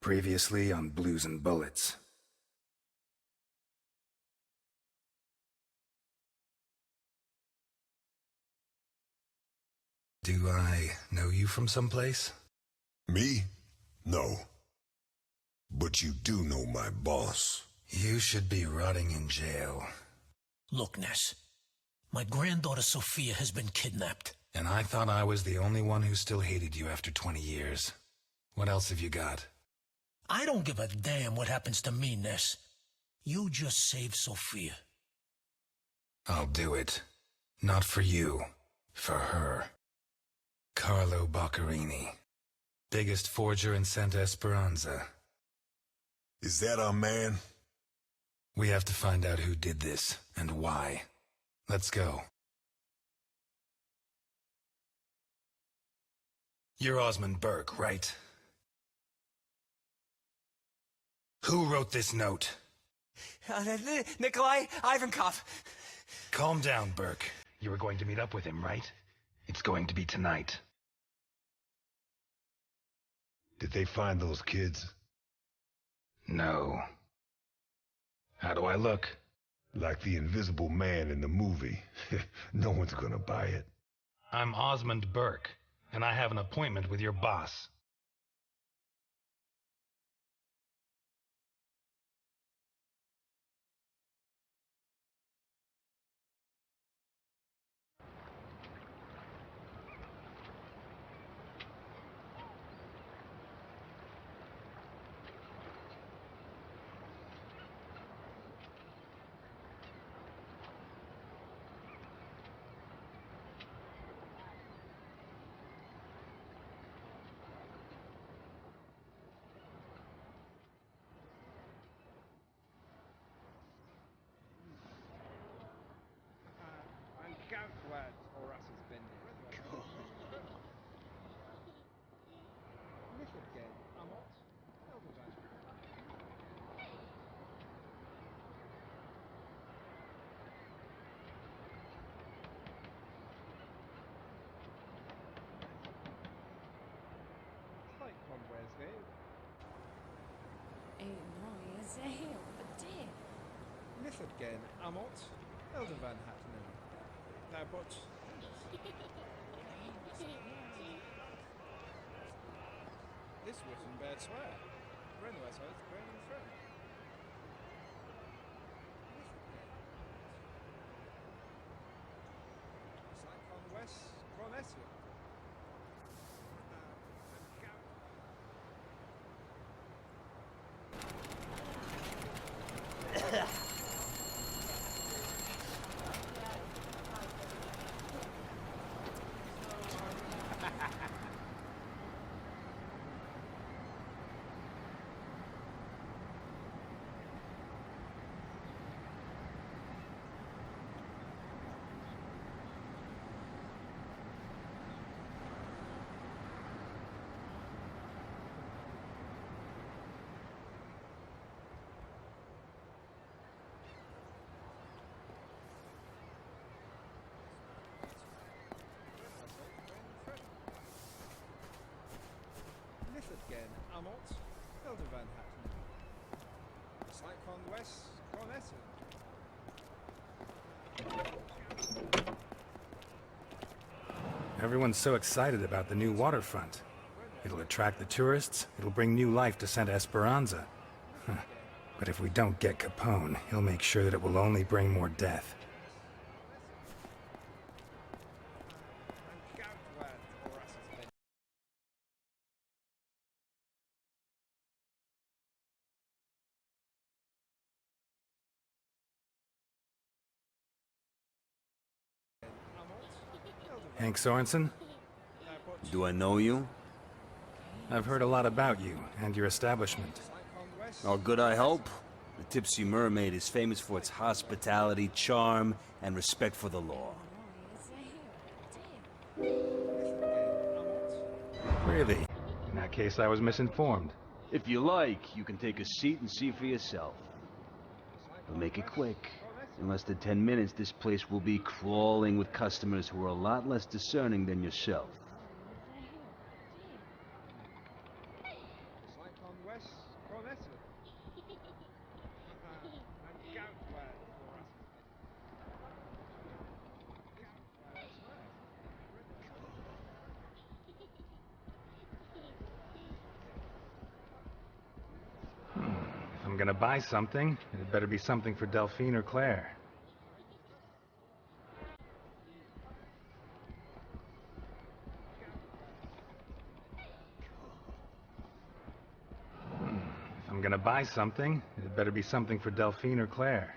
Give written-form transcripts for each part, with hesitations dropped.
Previously on Blues and Bullets. Do I know you from someplace? Me? No. But you do know my boss. You should be rotting in jail. Look, Ness. My granddaughter Sophia has been kidnapped. And I thought I was the only one who still hated you after 20 years. What else have you got? I don't give a damn what happens to me, Ness. You just save Sophia. I'll do it. Not for you. For her. Carlo Boccarini. Biggest forger in Santa Esperanza. Is that our man? We have to find out who did this, and why. Let's go. You're Osmond Burke, right? Who wrote this note? Nikolai Ivankov. Calm down, Burke. You were going to meet up with him, right? It's going to be tonight. Did they find those kids? No. How do I look? Like the Invisible Man in the movie. No one's gonna buy it. I'm Osmond Burke, and I have an appointment with your boss. Again, Amot, Elder Van Hattenen. Now, but this Wittenberg swear. Renwes oath, Bren and Friend. It's like Conwest, Cronessian. Again, Amot, Elder Van Hattenen. It's like Conwest, Cronessian. Everyone's so excited about the new waterfront. It'll attract the tourists, it'll bring new life to Santa Esperanza. But if we don't get Capone, he'll make sure that it will only bring more death. Hank Sorensen? Do I know you? I've heard a lot about you and your establishment. Oh, good, I hope. The Tipsy Mermaid is famous for its hospitality, charm, and respect for the law. Really? In that case, I was misinformed. If you like, you can take a seat and see for yourself. But make it quick. In less than 10 minutes, this place will be crawling with customers who are a lot less discerning than yourself. It's like Conwest. Cornetti. And Goutware for us. If I'm gonna buy something, it better be something for Delphine or Claire. If I'm gonna buy something, it better be something for Delphine or Claire.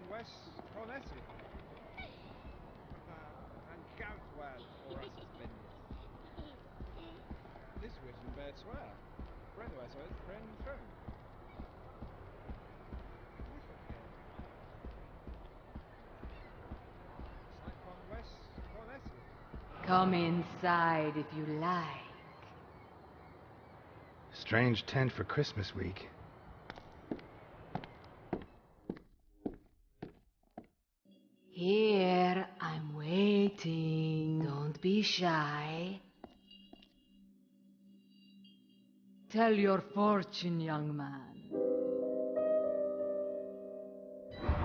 West Cornetti. And Goutware for us has been. This Wittenberg swear. Brenwes oath, Bren throne. West Cornetti. Come inside if you like. Strange tent for Christmas week. Here, I'm waiting. Don't be shy. Tell your fortune, young man.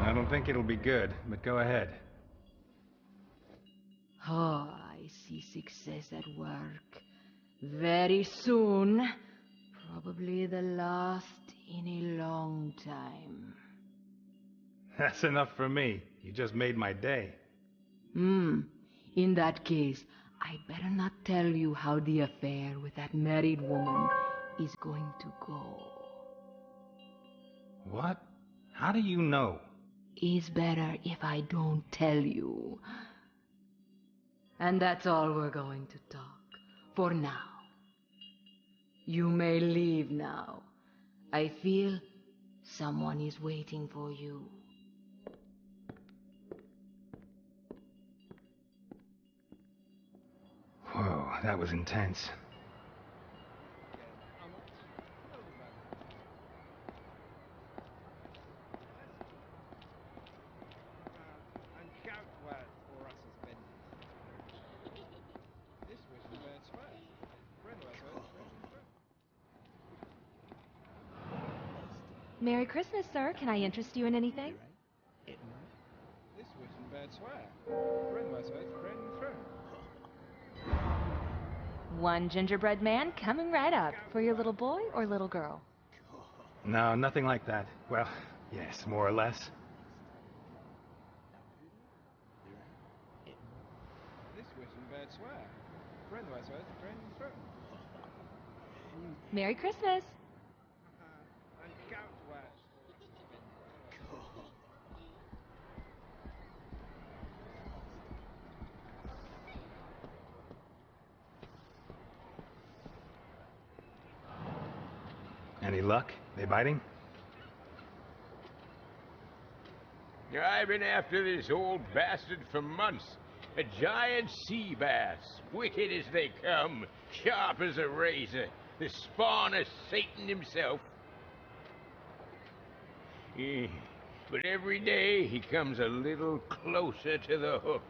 I don't think it'll be good, but go ahead. Oh, I see success at work. Very soon. Probably the last in a long time. That's enough for me. You just made my day. In that case, I better not tell you how the affair with that married woman is going to go. What? How do you know? It's better if I don't tell you. And that's all we're going to talk, for now. You may leave now. I feel someone is waiting for you. Whoa, that was intense. And Goutware for us has been. This Wittenberg swear. Brenwes oath, Bren throne. Merry Christmas, sir. Can I interest you in anything? This Wittenberg swear. Brenwes oath, Bren throne. One gingerbread man coming right up. For your little boy or little girl? No, nothing like that. Well, yes, more or less. This Wittenberg swear. Brenwes oath, Bren throne. Merry Christmas. And Goutware. Any luck? They biting? I've been after this old bastard for months. A giant sea bass, wicked as they come, sharp as a razor, the spawn of Satan himself. But every day he comes a little closer to the hook.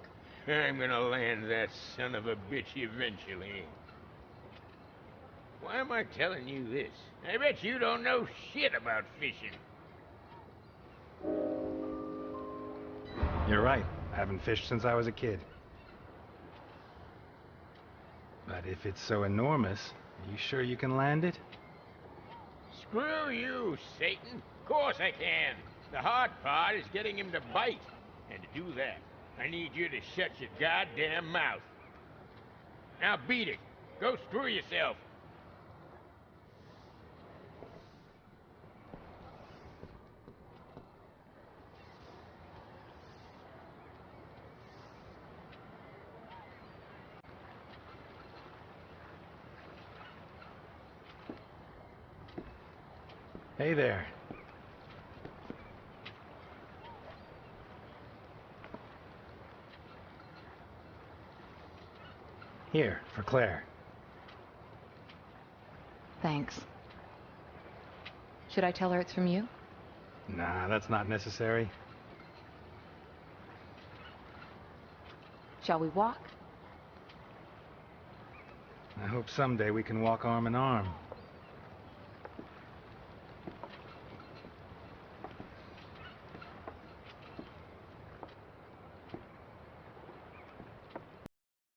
I'm gonna land that son of a bitch eventually. Why am I telling you this? I bet you don't know shit about fishing. You're right. I haven't fished since I was a kid. But if it's so enormous, are you sure you can land it? Screw you, Satan. Of course I can. The hard part is getting him to bite. And to do that, I need you to shut your goddamn mouth. Now beat it. Go screw yourself. Hey there. Here, for Claire. Thanks. Should I tell her it's from you? Nah, that's not necessary. Shall we walk? I hope someday we can walk arm in arm.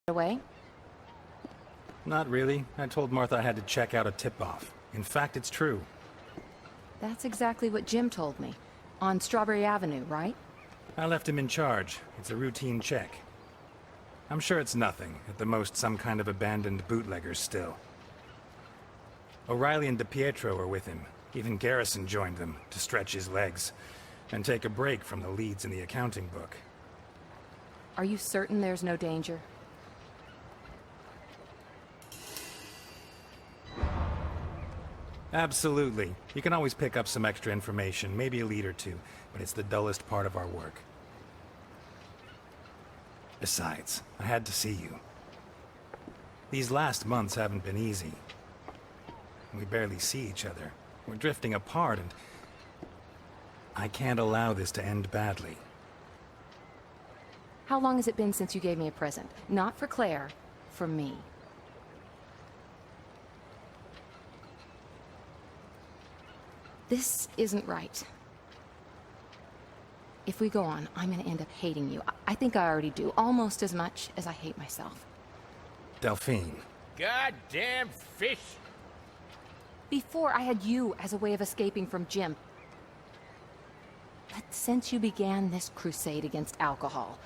Away? Not really. I told Martha I had to check out a tip-off. In fact, it's true. That's exactly what Jim told me. On Strawberry Avenue, right? I left him in charge. It's a routine check. I'm sure it's nothing. At the most, some kind of abandoned bootleggers still. O'Reilly and DePietro are with him. Even Garrison joined them to stretch his legs and take a break from the leads in the accounting book. Are you certain there's no danger? Absolutely. You can always pick up some extra information, maybe a lead or two, but it's the dullest part of our work. Besides, I had to see you. These last months haven't been easy. We barely see each other. We're drifting apart, and I can't allow this to end badly. How long has it been since you gave me a present? Not for Claire, for me. This isn't right. If we go on, I'm gonna end up hating you. I think I already do, almost as much as I hate myself. Delphine. Goddamn fish! Before, I had you as a way of escaping from Jim. But since you began this crusade against alcohol...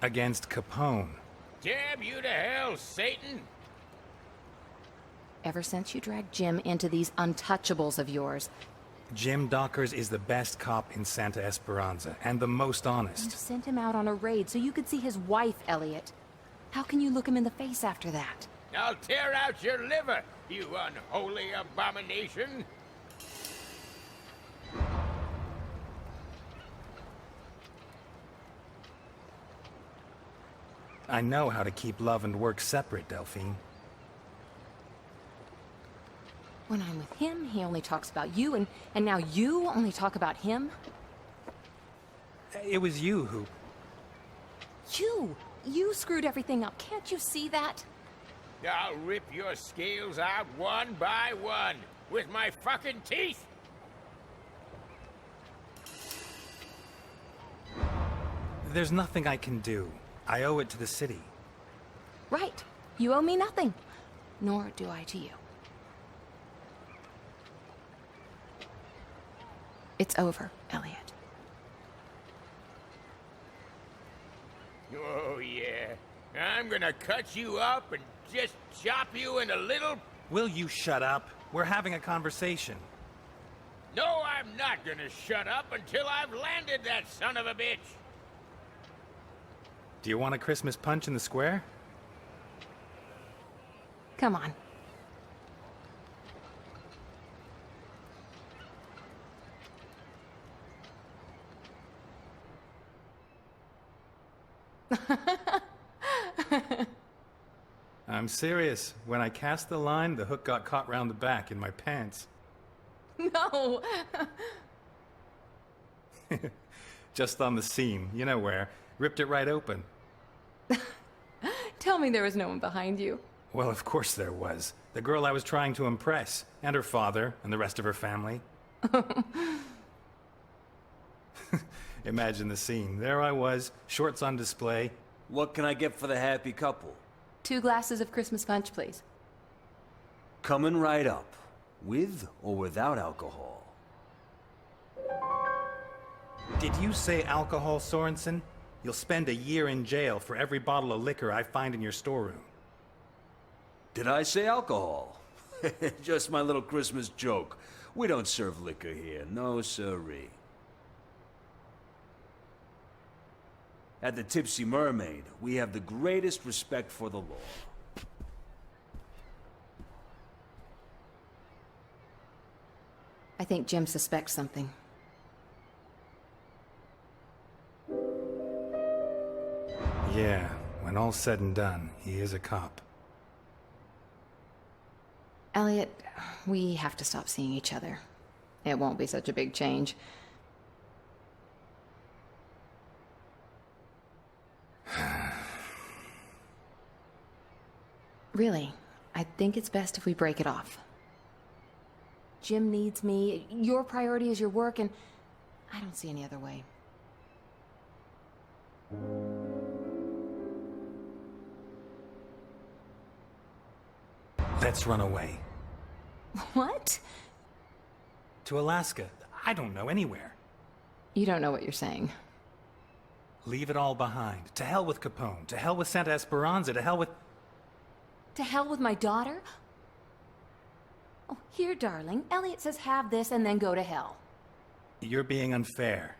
Against Capone. Damn you to hell, Satan! Ever since you dragged Jim into these untouchables of yours... Jim Dockers is the best cop in Santa Esperanza, and the most You honest. sent him out on a raid so you could see his wife, Eliot. How can you look him in the face after that? I'll tear out your liver, you unholy abomination! I know how to keep love and work separate, Delphine. When I'm with him, he only talks about you, and now you only talk about him? It was you who... You screwed everything up. Can't you see that? I'll rip your scales out one by one, with my fucking teeth! There's nothing I can do. I owe it to the city. Right. You owe me nothing. Nor do I to you. It's over, Eliot. Oh, yeah. I'm gonna cut you up and just chop you into little... Will you shut up? We're having a conversation. No, I'm not gonna shut up until I've landed that son of a bitch! Do you want a Christmas punch in the square? Come on. I'm serious. When I cast the line, the hook got caught round the back in my pants. No! Just on the seam, you know where. Ripped it right open. Tell me there was no one behind you. Well, of course there was. The girl I was trying to impress. And her father, and the rest of her family. Imagine the scene. There I was, shorts on display. What can I get for the happy couple? 2 glasses of Christmas punch, please. Coming right up. With or without alcohol? Did you say alcohol, Sorensen? You'll spend a year in jail for every bottle of liquor I find in your storeroom. Did I say alcohol? Just my little Christmas joke. We don't serve liquor here, no siree. At the Tipsy Mermaid, we have the greatest respect for the law. I think Jim suspects something. Yeah, when all's said and done, he is a cop. Eliot, we have to stop seeing each other. It won't be such a big change. Really, I think it's best if we break it off. Jim needs me, your priority is your work, and I don't see any other way. Let's run away. What? To Alaska. I don't know, anywhere. You don't know what you're saying. Leave it all behind. To hell with Capone. To hell with Santa Esperanza. To hell with... To hell with my daughter? Oh, here, darling. Eliot says have this and then go to hell. You're being unfair.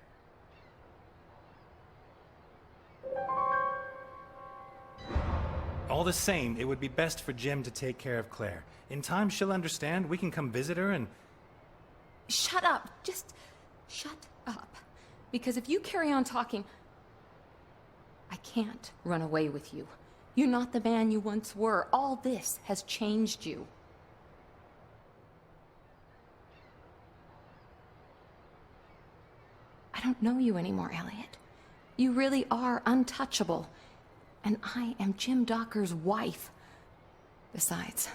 All the same, it would be best for Jim to take care of Claire. In time, she'll understand. We can come visit her and... Shut up. Just shut up. Because if you carry on talking, I can't run away with you. You're not the man you once were. All this has changed you. I don't know you anymore, Eliot. You really are untouchable. And I am Jim Docker's wife. Besides,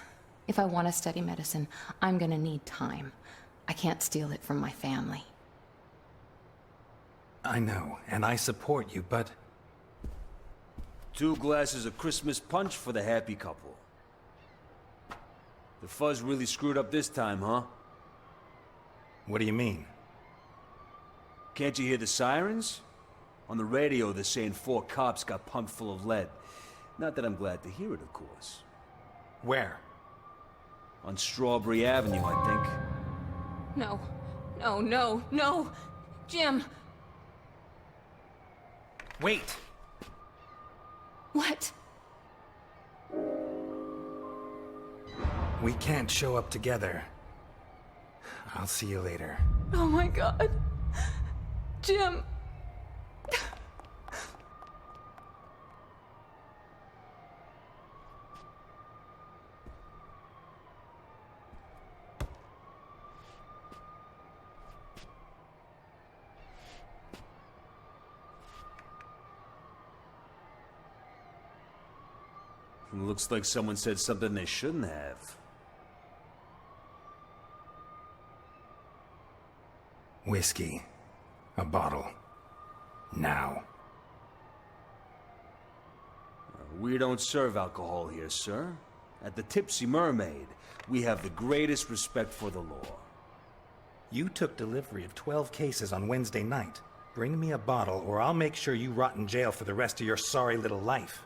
if I want to study medicine, I'm gonna need time. I can't steal it from my family. I know, and I support you, but... 2 glasses of Christmas punch for the happy couple. The fuzz really screwed up this time, huh? What do you mean? Can't you hear the sirens? On the radio, they're saying 4 cops got pumped full of lead. Not that I'm glad to hear it, of course. Where? On Strawberry Avenue, I think. No. No, no, no! Jim! Wait! What? We can't show up together. I'll see you later. Oh my God. Jim! Looks like someone said something they shouldn't have. Whiskey. A bottle. Now. We don't serve alcohol here, sir. At the Tipsy Mermaid, we have the greatest respect for the law. You took delivery of 12 cases on Wednesday night. Bring me a bottle, or I'll make sure you rot in jail for the rest of your sorry little life.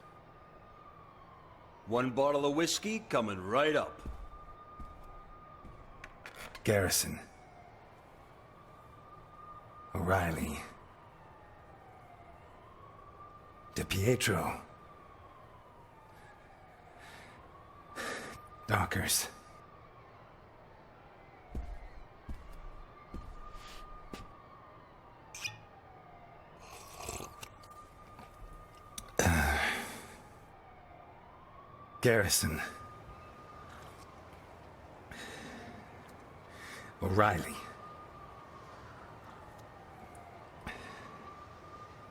1 bottle of whiskey coming right up. Garrison. O'Reilly. DePietro. Dockers. Garrison. O'Reilly.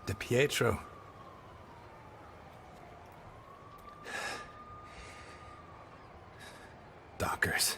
DePietro. Dockers.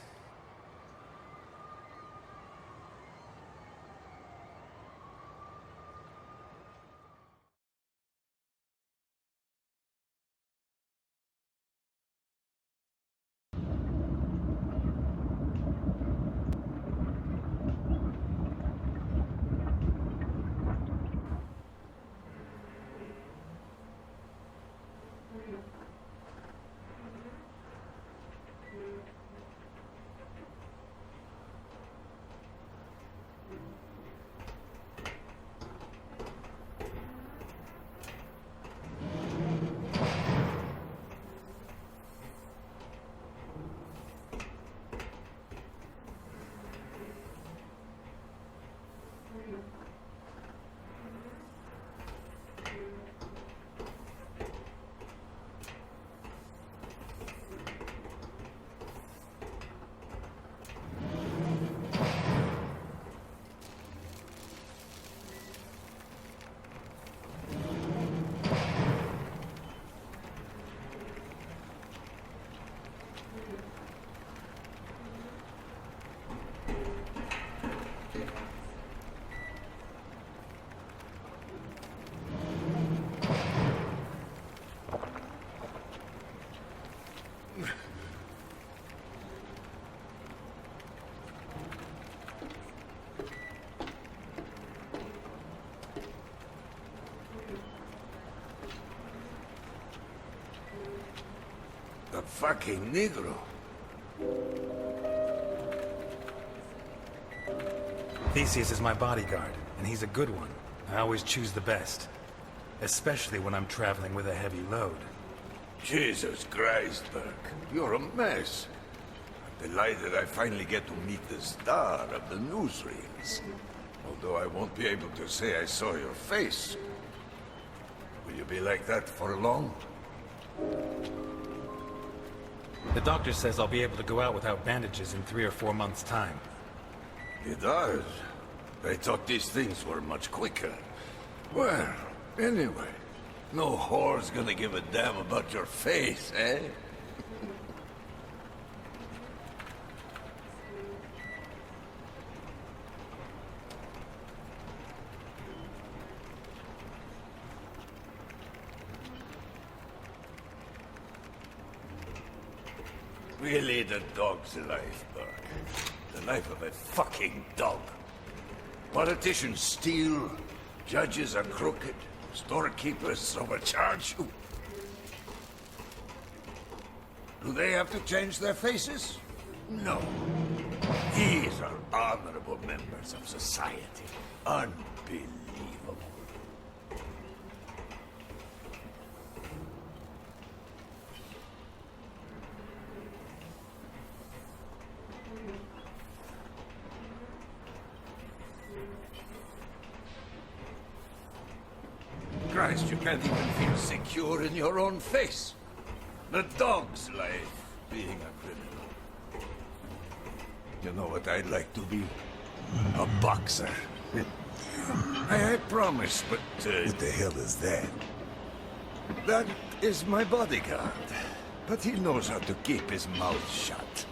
fucking Negro. Theseus is my bodyguard, and he's a good one. I always choose the best. Especially when I'm traveling with a heavy load. Jesus Christ, Burke. You're a mess. I'm delighted I finally get to meet the star of the newsreels. Although I won't be able to say I saw your face. Will you be like that for long? The doctor says I'll be able to go out without bandages in 3 or 4 months' time. He does. I thought these things were much quicker. Well, anyway, no whore's gonna give a damn about your face, eh? Really the dog's life, Burke. The life of a fucking dog. Politicians steal, judges are crooked, storekeepers overcharge you. Do they have to change their faces? No. These are honorable members of society. Unbelievable. Christ, you can't even feel secure in your own face. The dog's life, being a criminal. You know what I'd like to be? A boxer. I promise, but... what the hell is that? That is my bodyguard. But he knows how to keep his mouth shut.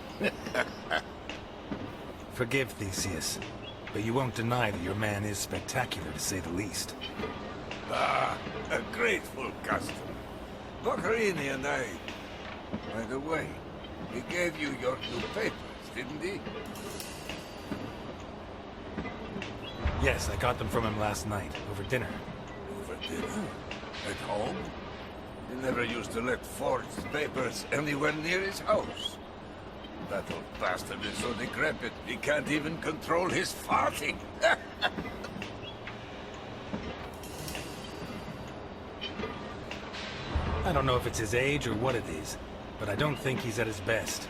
Forgive Theseus, but you won't deny that your man is spectacular, to say the least. Ah, a grateful customer. Boccherini and I... By the way, he gave you your new papers, didn't he? Yes, I got them from him last night, over dinner. Over dinner? At home? He never used to let forged papers anywhere near his house. That old bastard is so decrepit, he can't even control his farting. I don't know if it's his age or what it is, but I don't think he's at his best.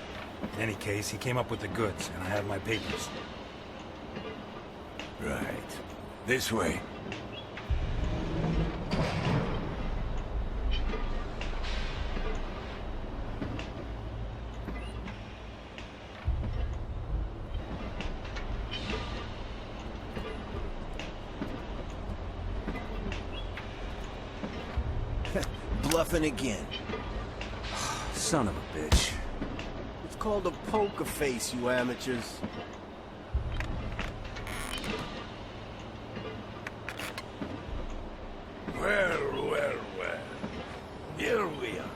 In any case, he came up with the goods, and I have my papers. Right. This way. Bluffing again. Son of a bitch. It's called a poker face, you amateurs. Well. Here we are.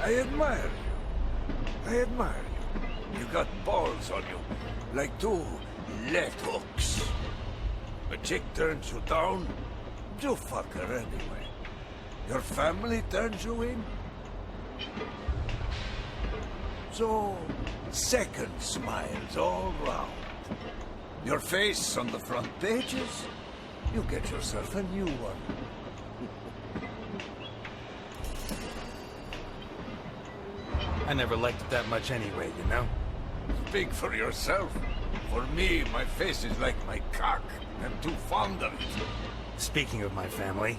I admire you. You got balls on you, like two left hooks. A chick turns you down, you fuck her anyway. Your family turns you in. So, second smiles all round. Your face on the front pages, you get yourself a new one. I never liked it that much anyway, you know? Speak for yourself. For me, my face is like my cock. I'm too fond of it. Speaking of my family...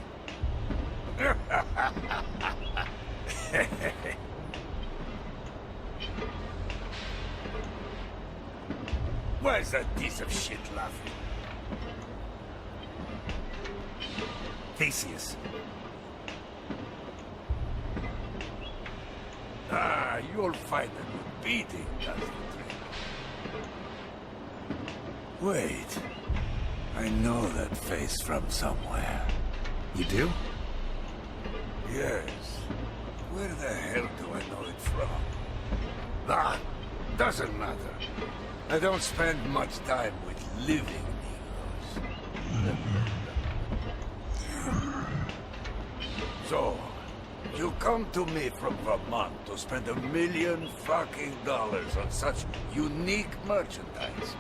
Why is that piece of shit laughing? Theseus. Ah, you'll find a good beating, does the trick. Wait. I know that face from somewhere. You do? Yes. Where the hell do I know it from? Ah, doesn't matter. I don't spend much time with living Negroes. So, You come to me from Vermont to spend $1 million fucking dollars on such unique merchandise.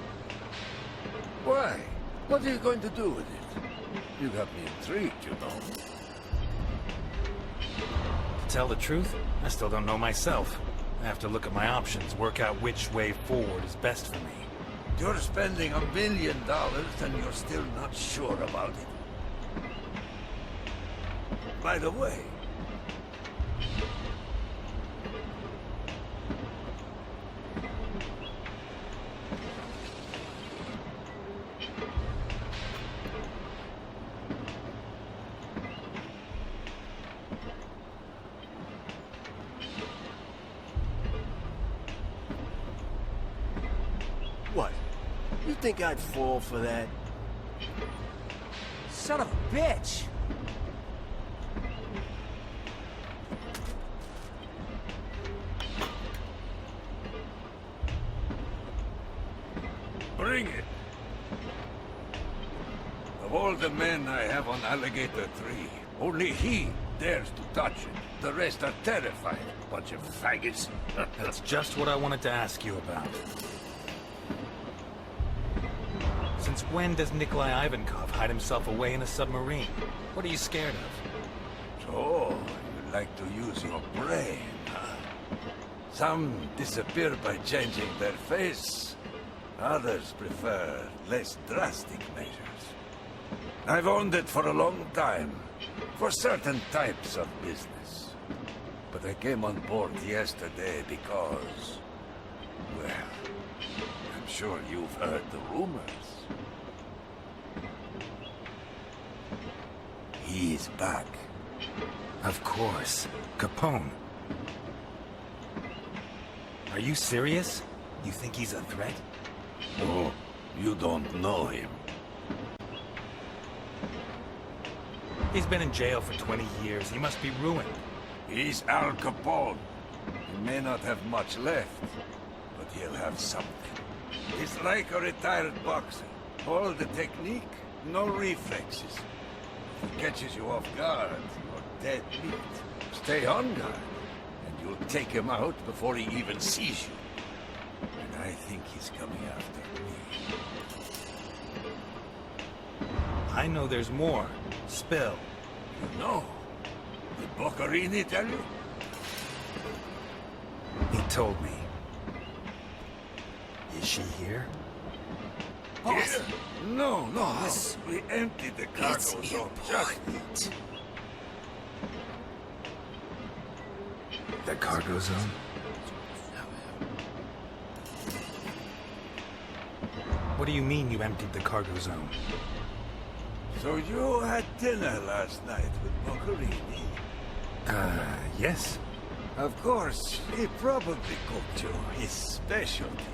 Why? What are you going to do with it? You got me intrigued, you know. To tell the truth, I still don't know myself. I have to look at my options, work out which way forward is best for me. You're spending $1 million and you're still not sure about it. By the way, What? You think I'd fall for that? Son of a bitch! bring it. Of all the men I have on Alligator 3, only he dares to touch it. The rest are terrified. Bunch of faggots. That's just what I wanted to ask you about. Since when does Nikolai Ivankov hide himself away in a submarine? What are you scared of? So, you like to use your brain, huh? Some disappear by changing their face. Others prefer less drastic measures. I've owned it for a long time, for certain types of business. But I came on board yesterday because, well, I'm sure you've heard the rumors. He's back. Of course. Capone. Are you serious? You think he's a threat? Oh, you don't know him. He's been in jail for 20 years. He must be ruined. He's Al Capone. He may not have much left, but he'll have something. He's like a retired boxer. All the technique, no reflexes. If he catches you off guard, you're dead meat. Stay on guard, and you'll take him out before he even sees you. And I think he's coming after me. I know there's more. Spill. You know? Did Boccarini tell you? He told me. Is she here? Boss. No, we emptied the cargo zone just... The cargo zone? What do you mean you emptied the cargo zone? So you had dinner last night with Boccarini? Yes. Of course, he probably cooked you his specialty.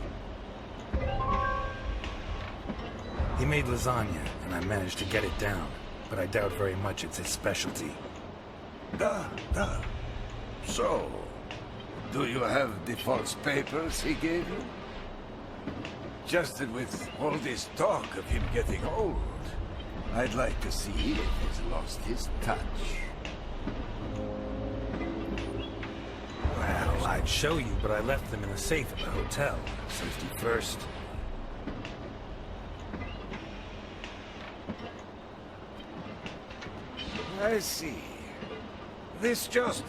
He made lasagna, and I managed to get it down, but I doubt very much it's his specialty. Duh. So, do you have the false papers he gave you? Just that with all this talk of him getting old, I'd like to see if he's lost his touch. Well, I'd show you, but I left them in a safe at the hotel. Safety first. I see. This just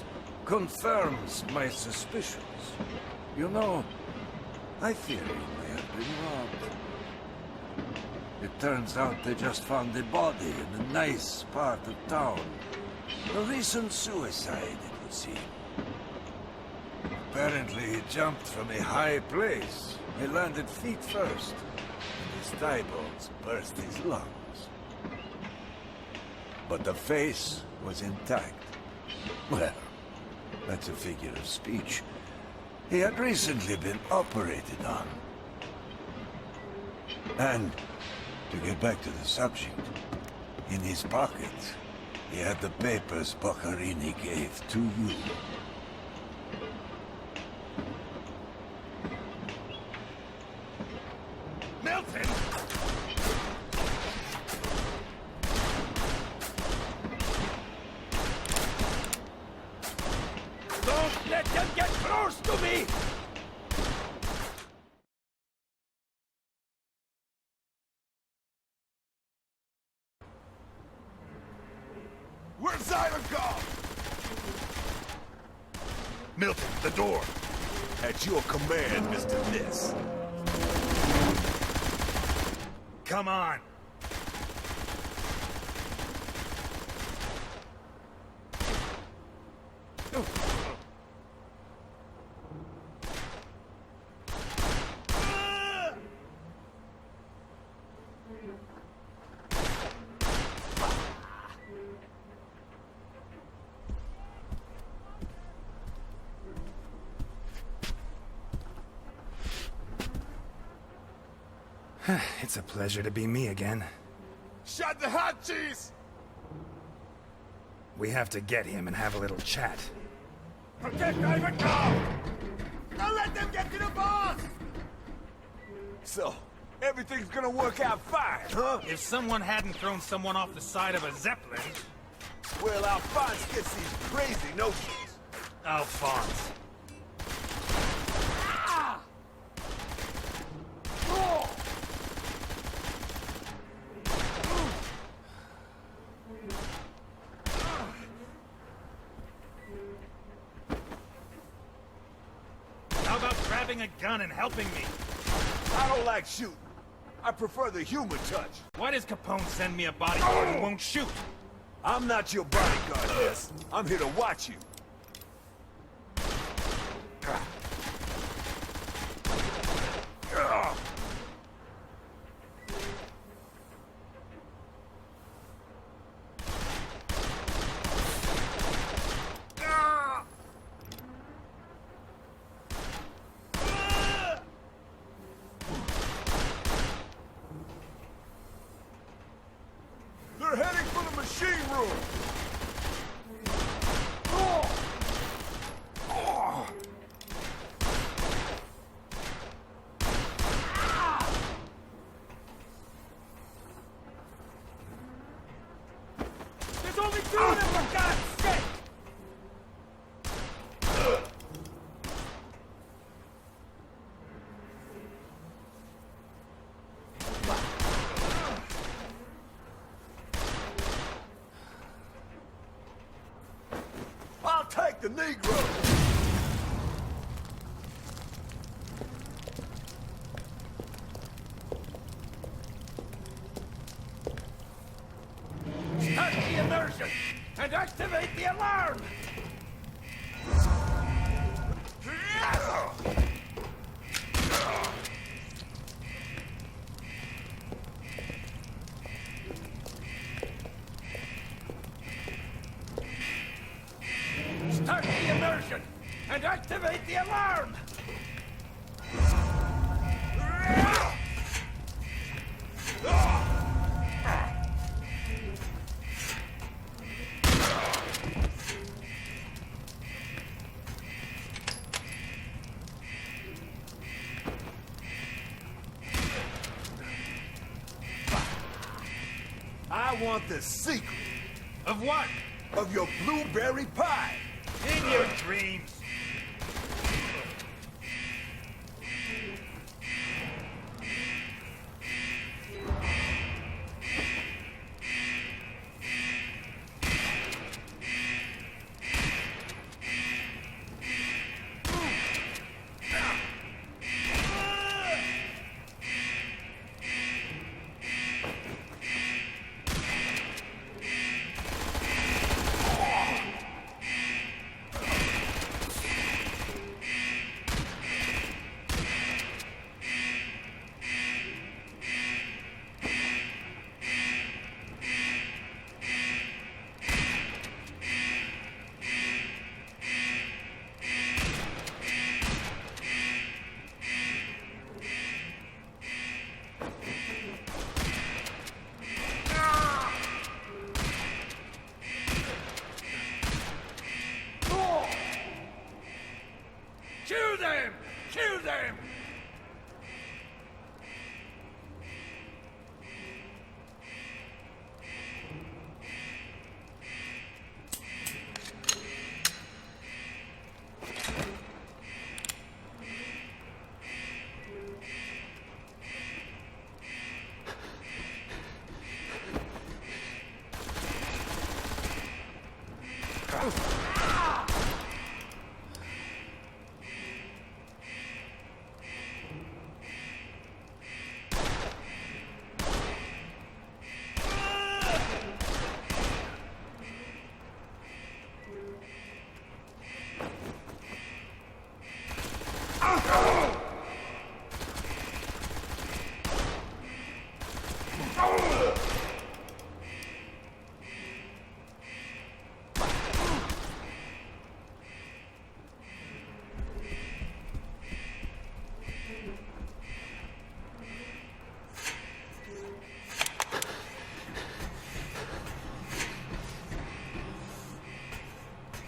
confirms my suspicions. You know, I fear you may have been robbed. It turns out they just found the body in a nice part of town. A recent suicide, it would seem. Apparently he jumped from a high place. He landed feet first, and his thigh bones burst his lungs. But the face was intact. Well, that's a figure of speech. He had recently been operated on. And, to get back to the subject, in his pocket, he had the papers Boccarini gave to you. Milton! Where's Zyler gone? Milton, the door. At your command, Mr. Ness. Come on. It's a pleasure to be me again. Shut the hot cheese! We have to get him and have a little chat. Protect Ivan now! Don't let them get to the boss! So, everything's gonna work out fine, huh? If someone hadn't thrown someone off the side of a Zeppelin... Well, Alphonse gets these crazy notions. Alphonse. Ah! Oh! How about grabbing a gun and helping me? I don't like shooting. I prefer the human touch. Why does Capone send me a bodyguard who won't shoot? I'm not your bodyguard, Ness. I'm here to watch you. They're heading for the machine room! There's only two of them, for God's sake! I'll take the Negro! Start the immersion and activate the alarm! Start the immersion and activate the alarm! I want the secret Of what? of your blueberry pie! In your dreams. Kill them! Kill them!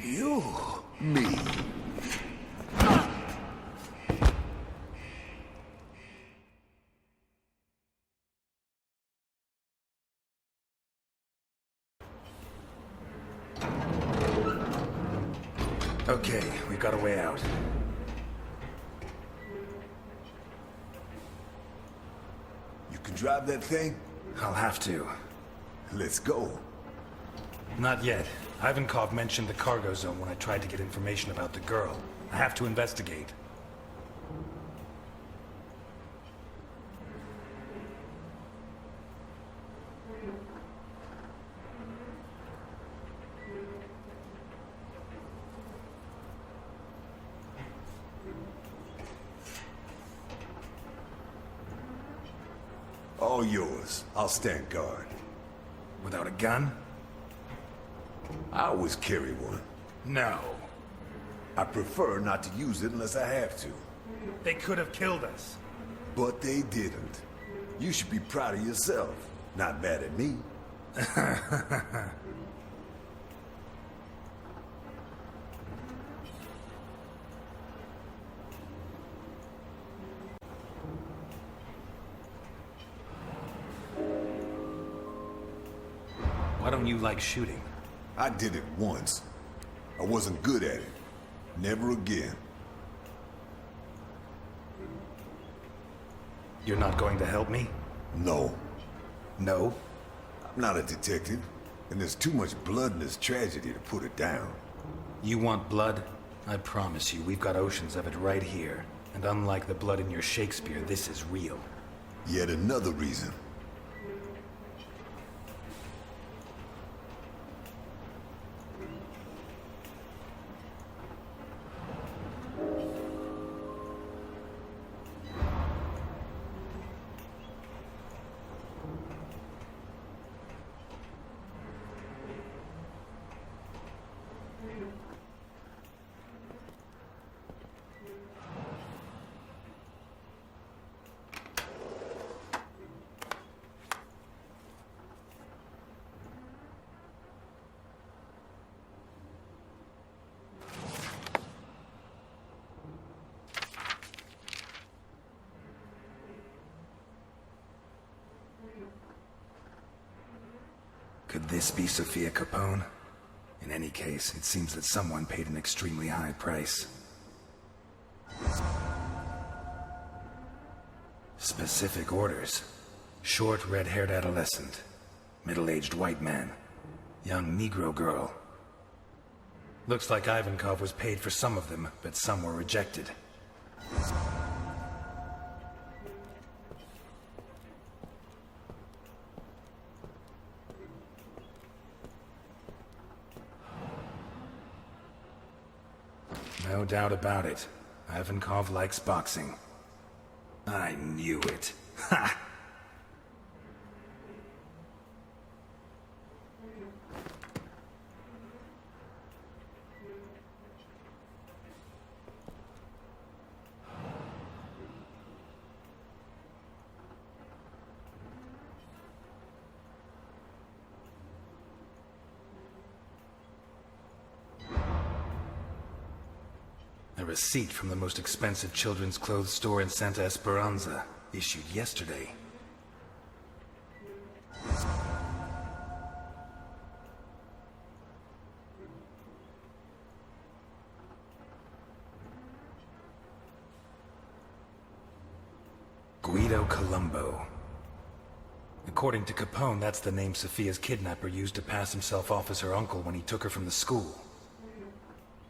You, me. Okay, we've got a way out. You can drive that thing? I'll have to. Let's go. Not yet. Ivankov mentioned the cargo zone when I tried to get information about the girl. I have to investigate. All yours. I'll stand guard. Without a gun? I always carry one. No. I prefer not to use it unless I have to. They could have killed us. But they didn't. You should be proud of yourself. Not mad at me. Why don't you like shooting? I did it once. I wasn't good at it. Never again. You're not going to help me? No. No? I'm not a detective, and there's too much blood in this tragedy to put it down. You want blood? I promise you, we've got oceans of it right here. And unlike the blood in your Shakespeare, this is real. Yet another reason. Could this be Sophia Capone? In any case, it seems that someone paid an extremely high price. Specific orders. Short, red-haired adolescent. Middle-aged white man. Young Negro girl. Looks like Ivankov was paid for some of them, but some were rejected. No doubt about it. Ivankov likes boxing. I knew it. Ha! A receipt from the most expensive children's clothes store in Santa Esperanza, issued yesterday. Guido Colombo. According to Capone, that's the name Sophia's kidnapper used to pass himself off as her uncle when he took her from the school.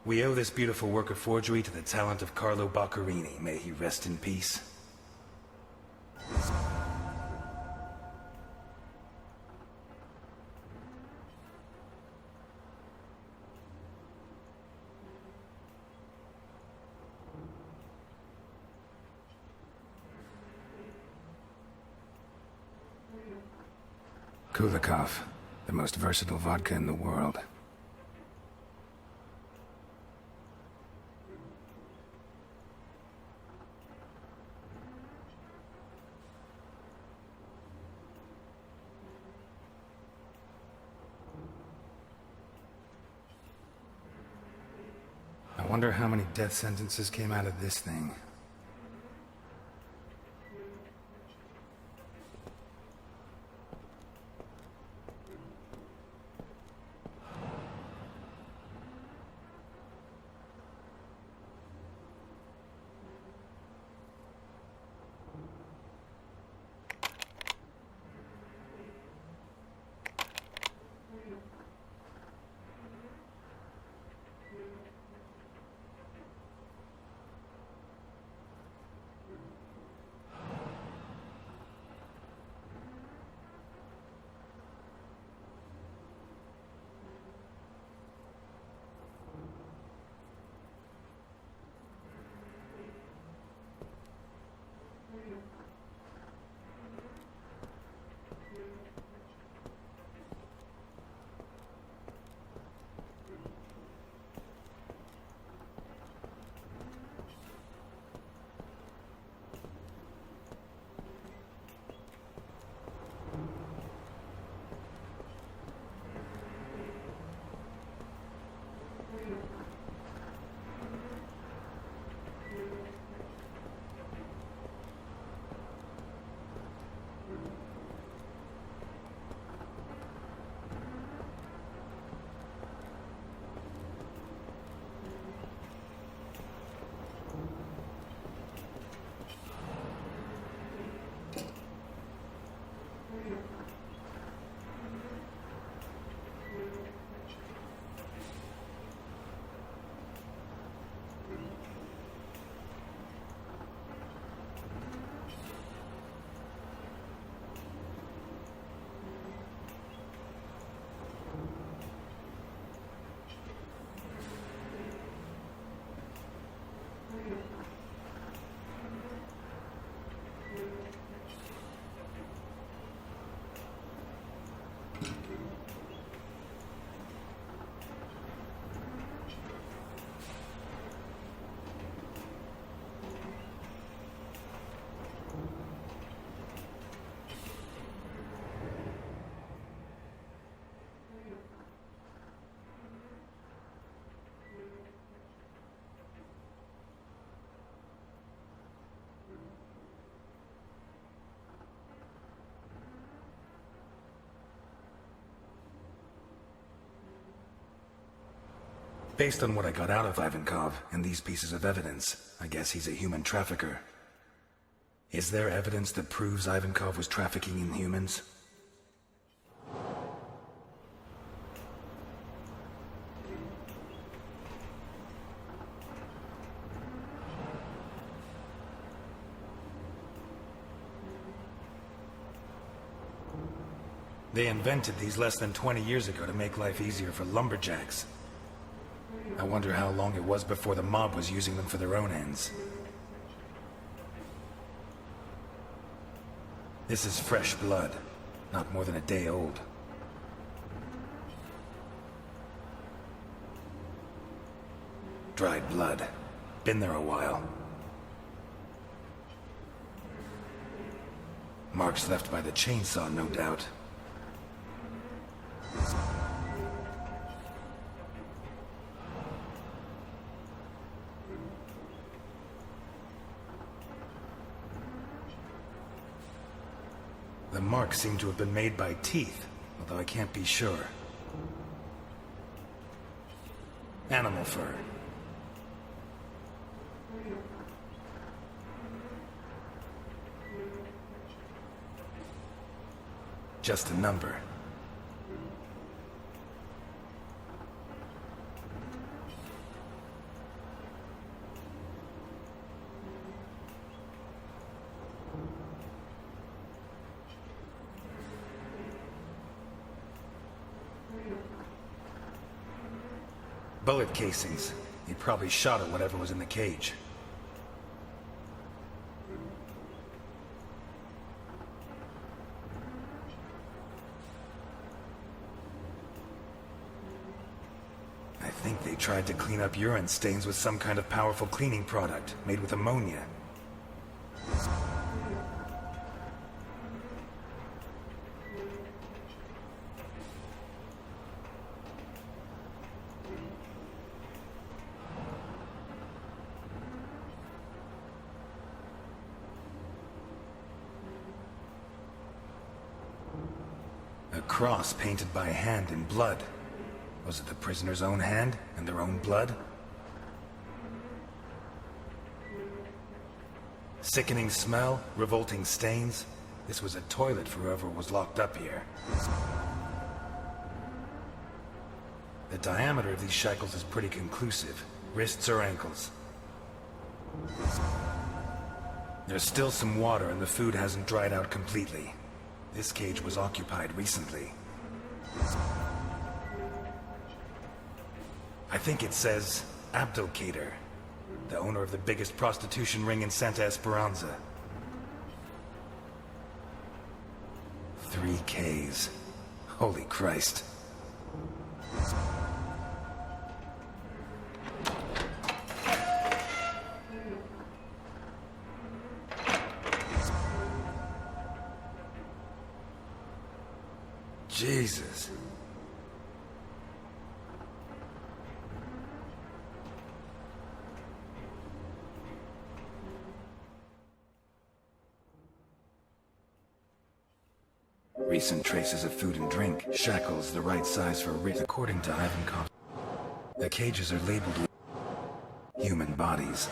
We owe this beautiful work of forgery to the talent of Carlo Boccherini. May he rest in peace. Kulikov, the most versatile vodka in the world. I wonder how many death sentences came out of this thing. Based on what I got out of Ivankov and these pieces of evidence, I guess he's a human trafficker. Is there evidence that proves Ivankov was trafficking in humans? They invented these less than 20 years ago to make life easier for lumberjacks. I wonder how long it was before the mob was using them for their own ends. This is fresh blood, not more than a day old. Dried blood. Been there a while. Marks left by the chainsaw, no doubt. The marks seem to have been made by teeth, although I can't be sure. Animal fur. Just a number. Bullet casings. He probably shot at whatever was in the cage. tried to clean up urine stains with some kind of powerful cleaning product made with ammonia. A cross painted by hand in blood. Was it the prisoner's own hand and their own blood? Sickening smell, revolting stains. This was a toilet for whoever was locked up here. The diameter of these shackles is pretty conclusive. Wrists or ankles. There's still some water and the food hasn't dried out completely. This cage was occupied recently. I think it says Abdelkader, the owner of the biggest prostitution ring in Santa Esperanza. 3 Ks. Holy Christ. Jesus. Recent traces of food and drink. Shackles the right size for a writ. According to Ivankov, the cages are labeled with human bodies.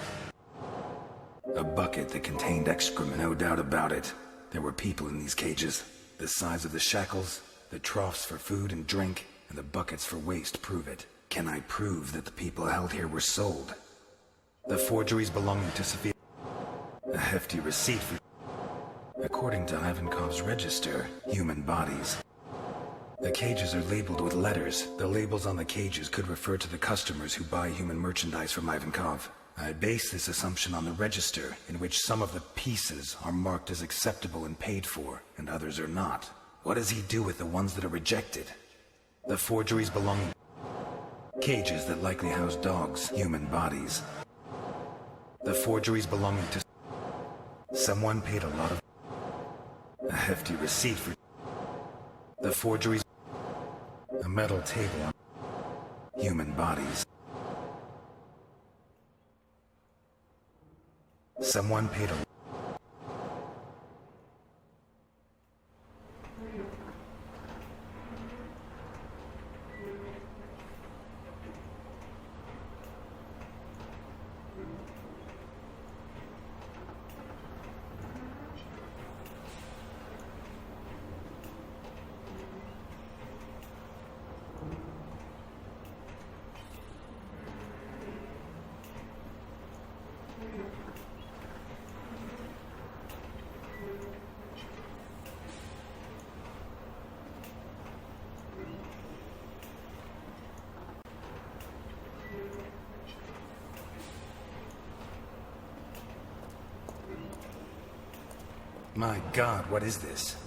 A bucket that contained excrement, no doubt about it. There were people in these cages. The size of the shackles, the troughs for food and drink, and the buckets for waste prove it. Can I prove that the people held here were sold? The forgeries belonging to Sophia. A hefty receipt for... According to Ivankov's register, human bodies. The cages are labeled with letters. The labels on the cages could refer to the customers who buy human merchandise from Ivankov. I base this assumption on the register, in which some of the pieces are marked as acceptable and paid for, and others are not. What does he do with the ones that are rejected? The forgeries belonging... Cages that likely house dogs, human bodies. The forgeries belonging to... Someone paid a lot of... A hefty receipt for... The forgeries... A metal table on... Human bodies. Someone paid a... My God, what is this?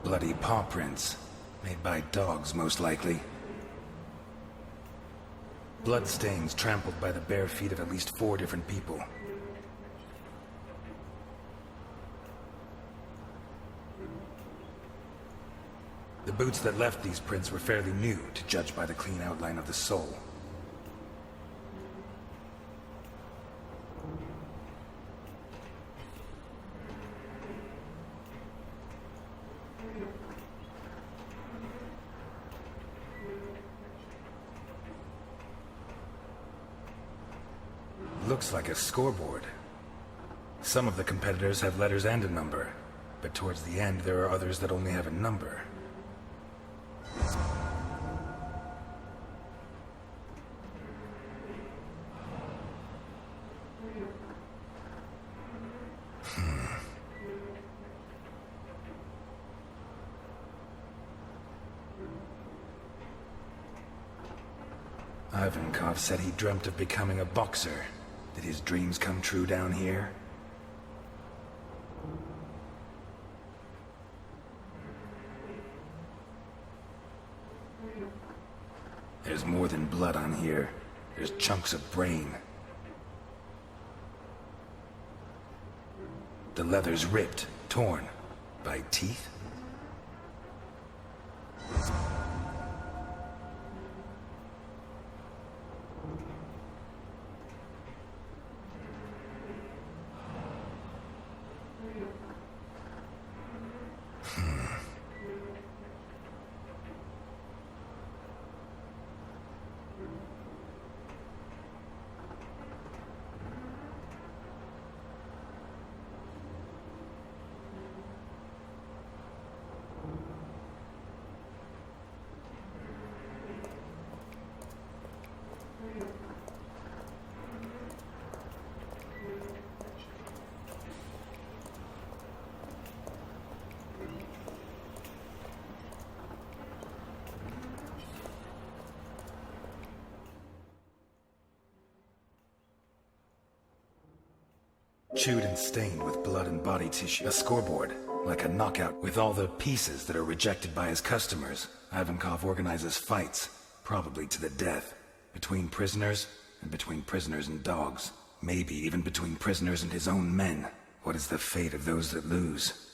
Bloody paw prints. Made by dogs, most likely. Blood stains trampled by the bare feet of at least 4 different people. The boots that left these prints were fairly new, to judge by the clean outline of the sole. Looks like a scoreboard. Some of the competitors have letters and a number, but towards the end there are others that only have a number. Ivankov said he dreamt of becoming a boxer. Did his dreams come true down here? There's more than blood on here. There's chunks of brain. The leather's ripped, torn. By teeth? Chewed and stained with blood and body tissue. A scoreboard, like a knockout, with all the pieces that are rejected by his customers. Ivankov organizes fights, probably to the death, between prisoners and between prisoners and dogs. Maybe even between prisoners and his own men. What is the fate of those that lose?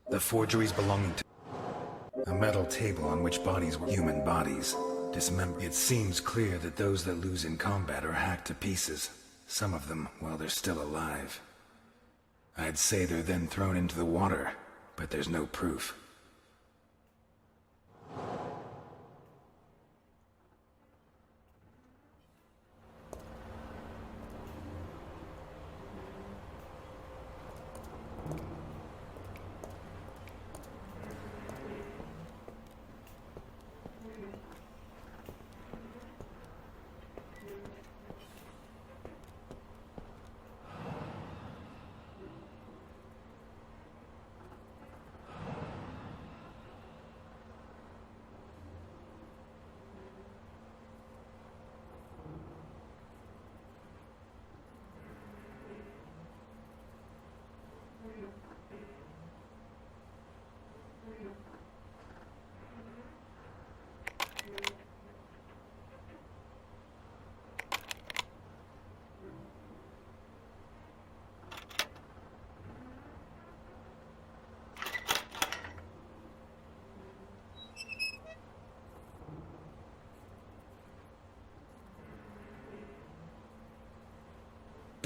The forgeries belonging to a metal table on which bodies were human bodies. Dismembered. It seems clear that those that lose in combat are hacked to pieces. Some of them while they're still alive. I'd say they're then thrown into the water, but there's no proof.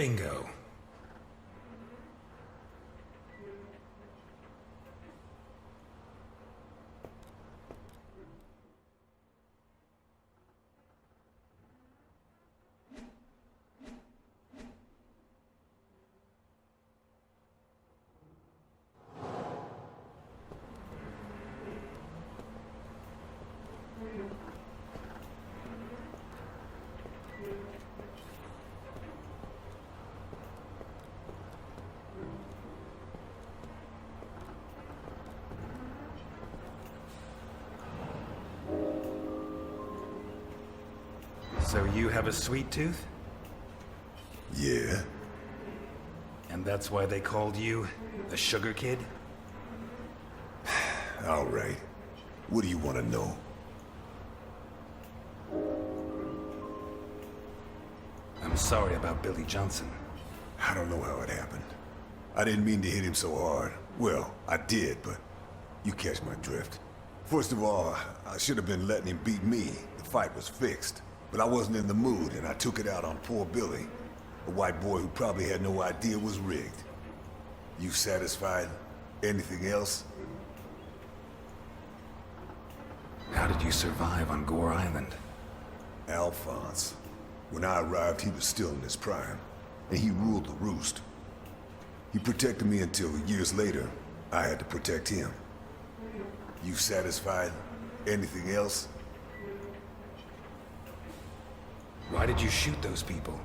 Bingo. So you have a sweet tooth? Yeah. And that's why they called you the Sugar Kid? All right. What do you want to know? I'm sorry about Billy Johnson. I don't know how it happened. I didn't mean to hit him so hard. Well, I did, but you catch my drift. First of all, I should have been letting him beat me. The fight was fixed. But I wasn't in the mood, and I took it out on poor Billy, a white boy who probably had no idea it was rigged. You satisfied? Anything else? How did you survive on Gore Island? Alphonse. When I arrived, he was still in his prime, and he ruled the roost. He protected me until years later, I had to protect him. You satisfied? Anything else? Why did you shoot those people?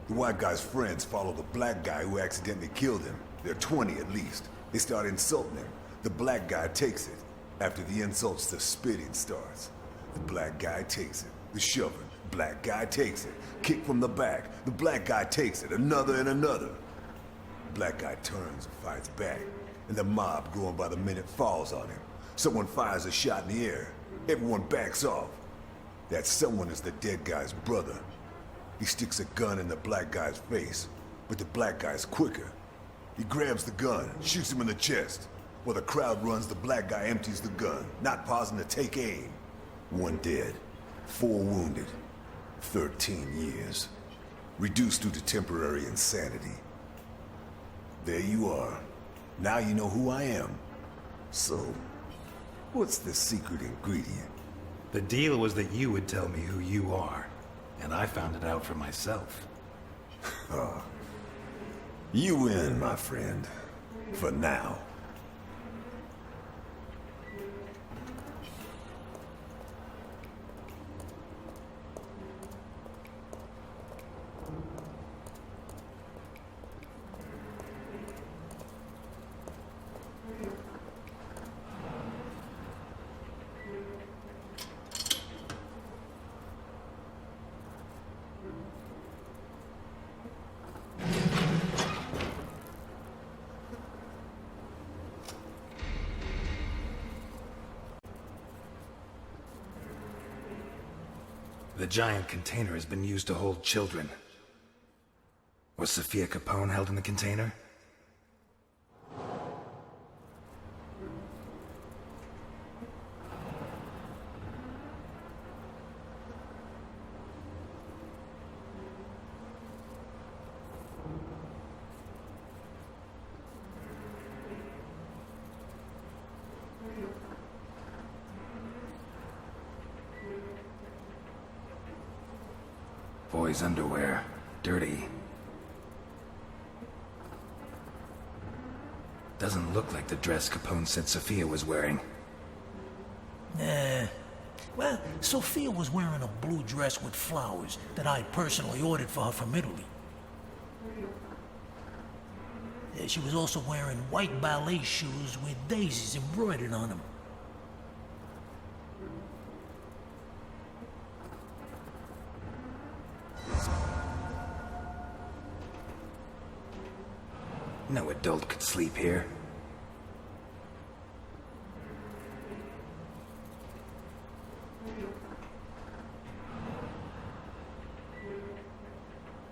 The white guy's friends follow the black guy who accidentally killed him. There are 20 at least. They start insulting him. The black guy takes it. After the insults, the spitting starts. The black guy takes it. The shoving. Black guy takes it. Kick from the back. The black guy takes it. Another and another. Black guy turns and fights back. And the mob, growing by the minute, falls on him. Someone fires a shot in the air. Everyone backs off. That someone is the dead guy's brother. He sticks a gun in the black guy's face, but the black guy's quicker. He grabs the gun, shoots him in the chest. While the crowd runs, the black guy empties the gun, not pausing to take aim. 1 dead, 4 wounded, 13 years. Reduced due to temporary insanity. There you are. Now you know who I am. So, what's the secret ingredient? The deal was that you would tell me who you are, and I found it out for myself. You win, my friend. For now. The giant container has been used to hold children. Was Sophia Capone held in the container? Boy's underwear. Dirty. Doesn't look like the dress Capone said Sophia was wearing. Nah. Well, Sophia was wearing a blue dress with flowers that I personally ordered for her from Italy. She was also wearing white ballet shoes with daisies embroidered on them. No adult could sleep here.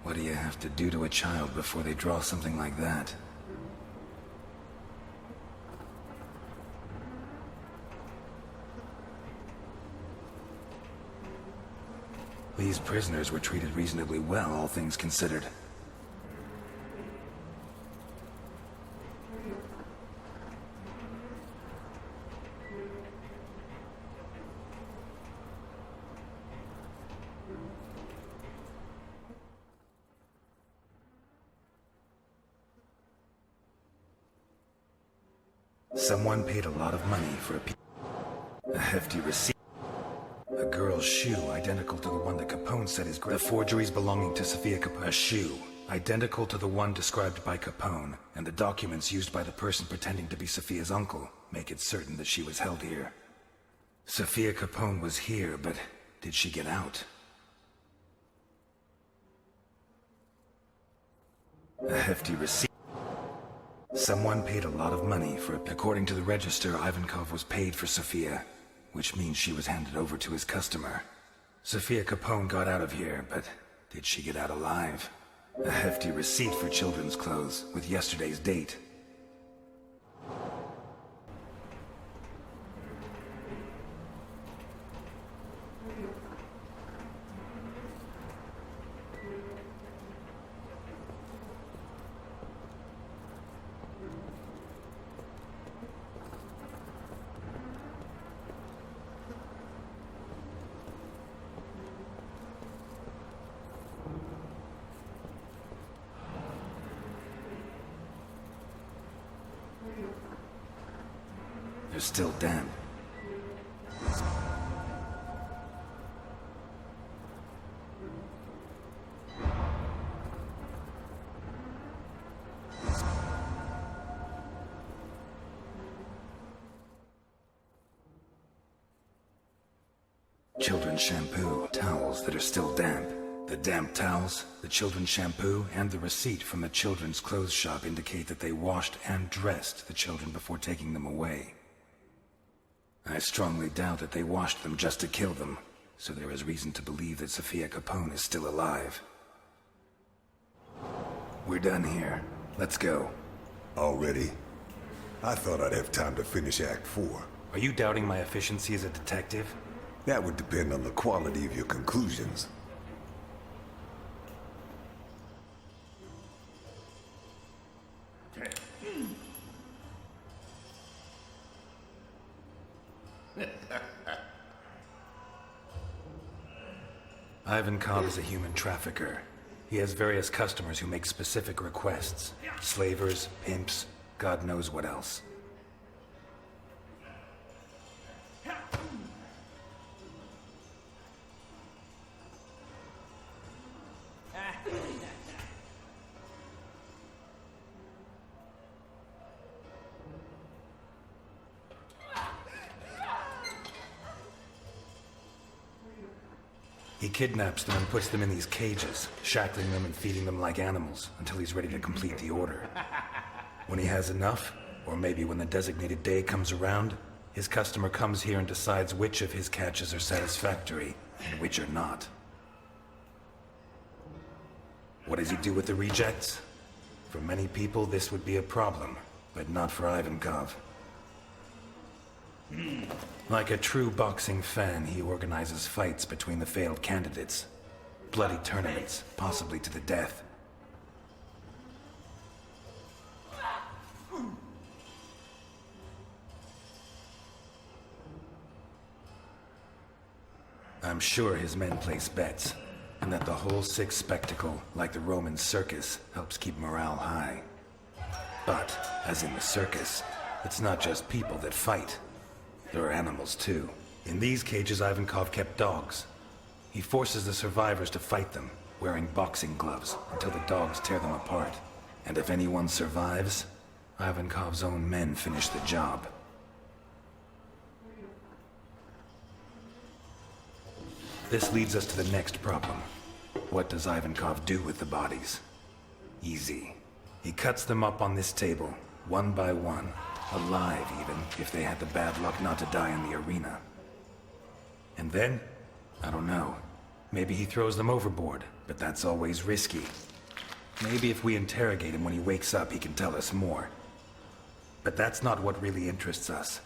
What do you have to do to a child before they draw something like that? These prisoners were treated reasonably well, all things considered. Someone paid a lot of money for a hefty receipt. A girl's shoe identical to the one that Capone said is the forgeries belonging to Sophia Capone. A shoe identical to the one described by Capone, and the documents used by the person pretending to be Sophia's uncle make it certain that she was held here. Sophia Capone was here, but did she get out? A hefty receipt. Someone paid a lot of money for it. According to the register, Ivankov was paid for Sophia, which means she was handed over to his customer. Sophia Capone got out of here, but did she get out alive? A hefty receipt for children's clothes with yesterday's date. They're still damp. Children's shampoo, towels that are still damp. The damp towels, the children's shampoo, and the receipt from the children's clothes shop indicate that they washed and dressed the children before taking them away. I strongly doubt that they washed them just to kill them. so there is reason to believe that Sophia Capone is still alive. We're done here. Let's go. Already? I thought I'd have time to finish Act 4. Are you doubting my efficiency as a detective? That would depend on the quality of your conclusions. Ivankov is a human trafficker. He has various customers who make specific requests. Slavers, pimps, God knows what else. He kidnaps them and puts them in these cages, shackling them and feeding them like animals until he's ready to complete the order. When he has enough, or maybe when the designated day comes around, his customer comes here and decides which of his catches are satisfactory and which are not. What does he do with the rejects? For many people, this would be a problem, but not for Ivankov. Like a true boxing fan, he organizes fights between the failed candidates. Bloody tournaments, possibly to the death. I'm sure his men place bets, and that the whole sick spectacle, like the Roman circus, helps keep morale high. But, as in the circus, it's not just people that fight. There are animals, too. In these cages, Ivankov kept dogs. He forces the survivors to fight them, wearing boxing gloves, until the dogs tear them apart. And if anyone survives, Ivankov's own men finish the job. This leads us to the next problem. What does Ivankov do with the bodies? Easy. He cuts them up on this table, one by one. Alive, even, if they had the bad luck not to die in the arena. And then? I don't know. Maybe he throws them overboard, but that's always risky. Maybe if we interrogate him when he wakes up, he can tell us more. But that's not what really interests us.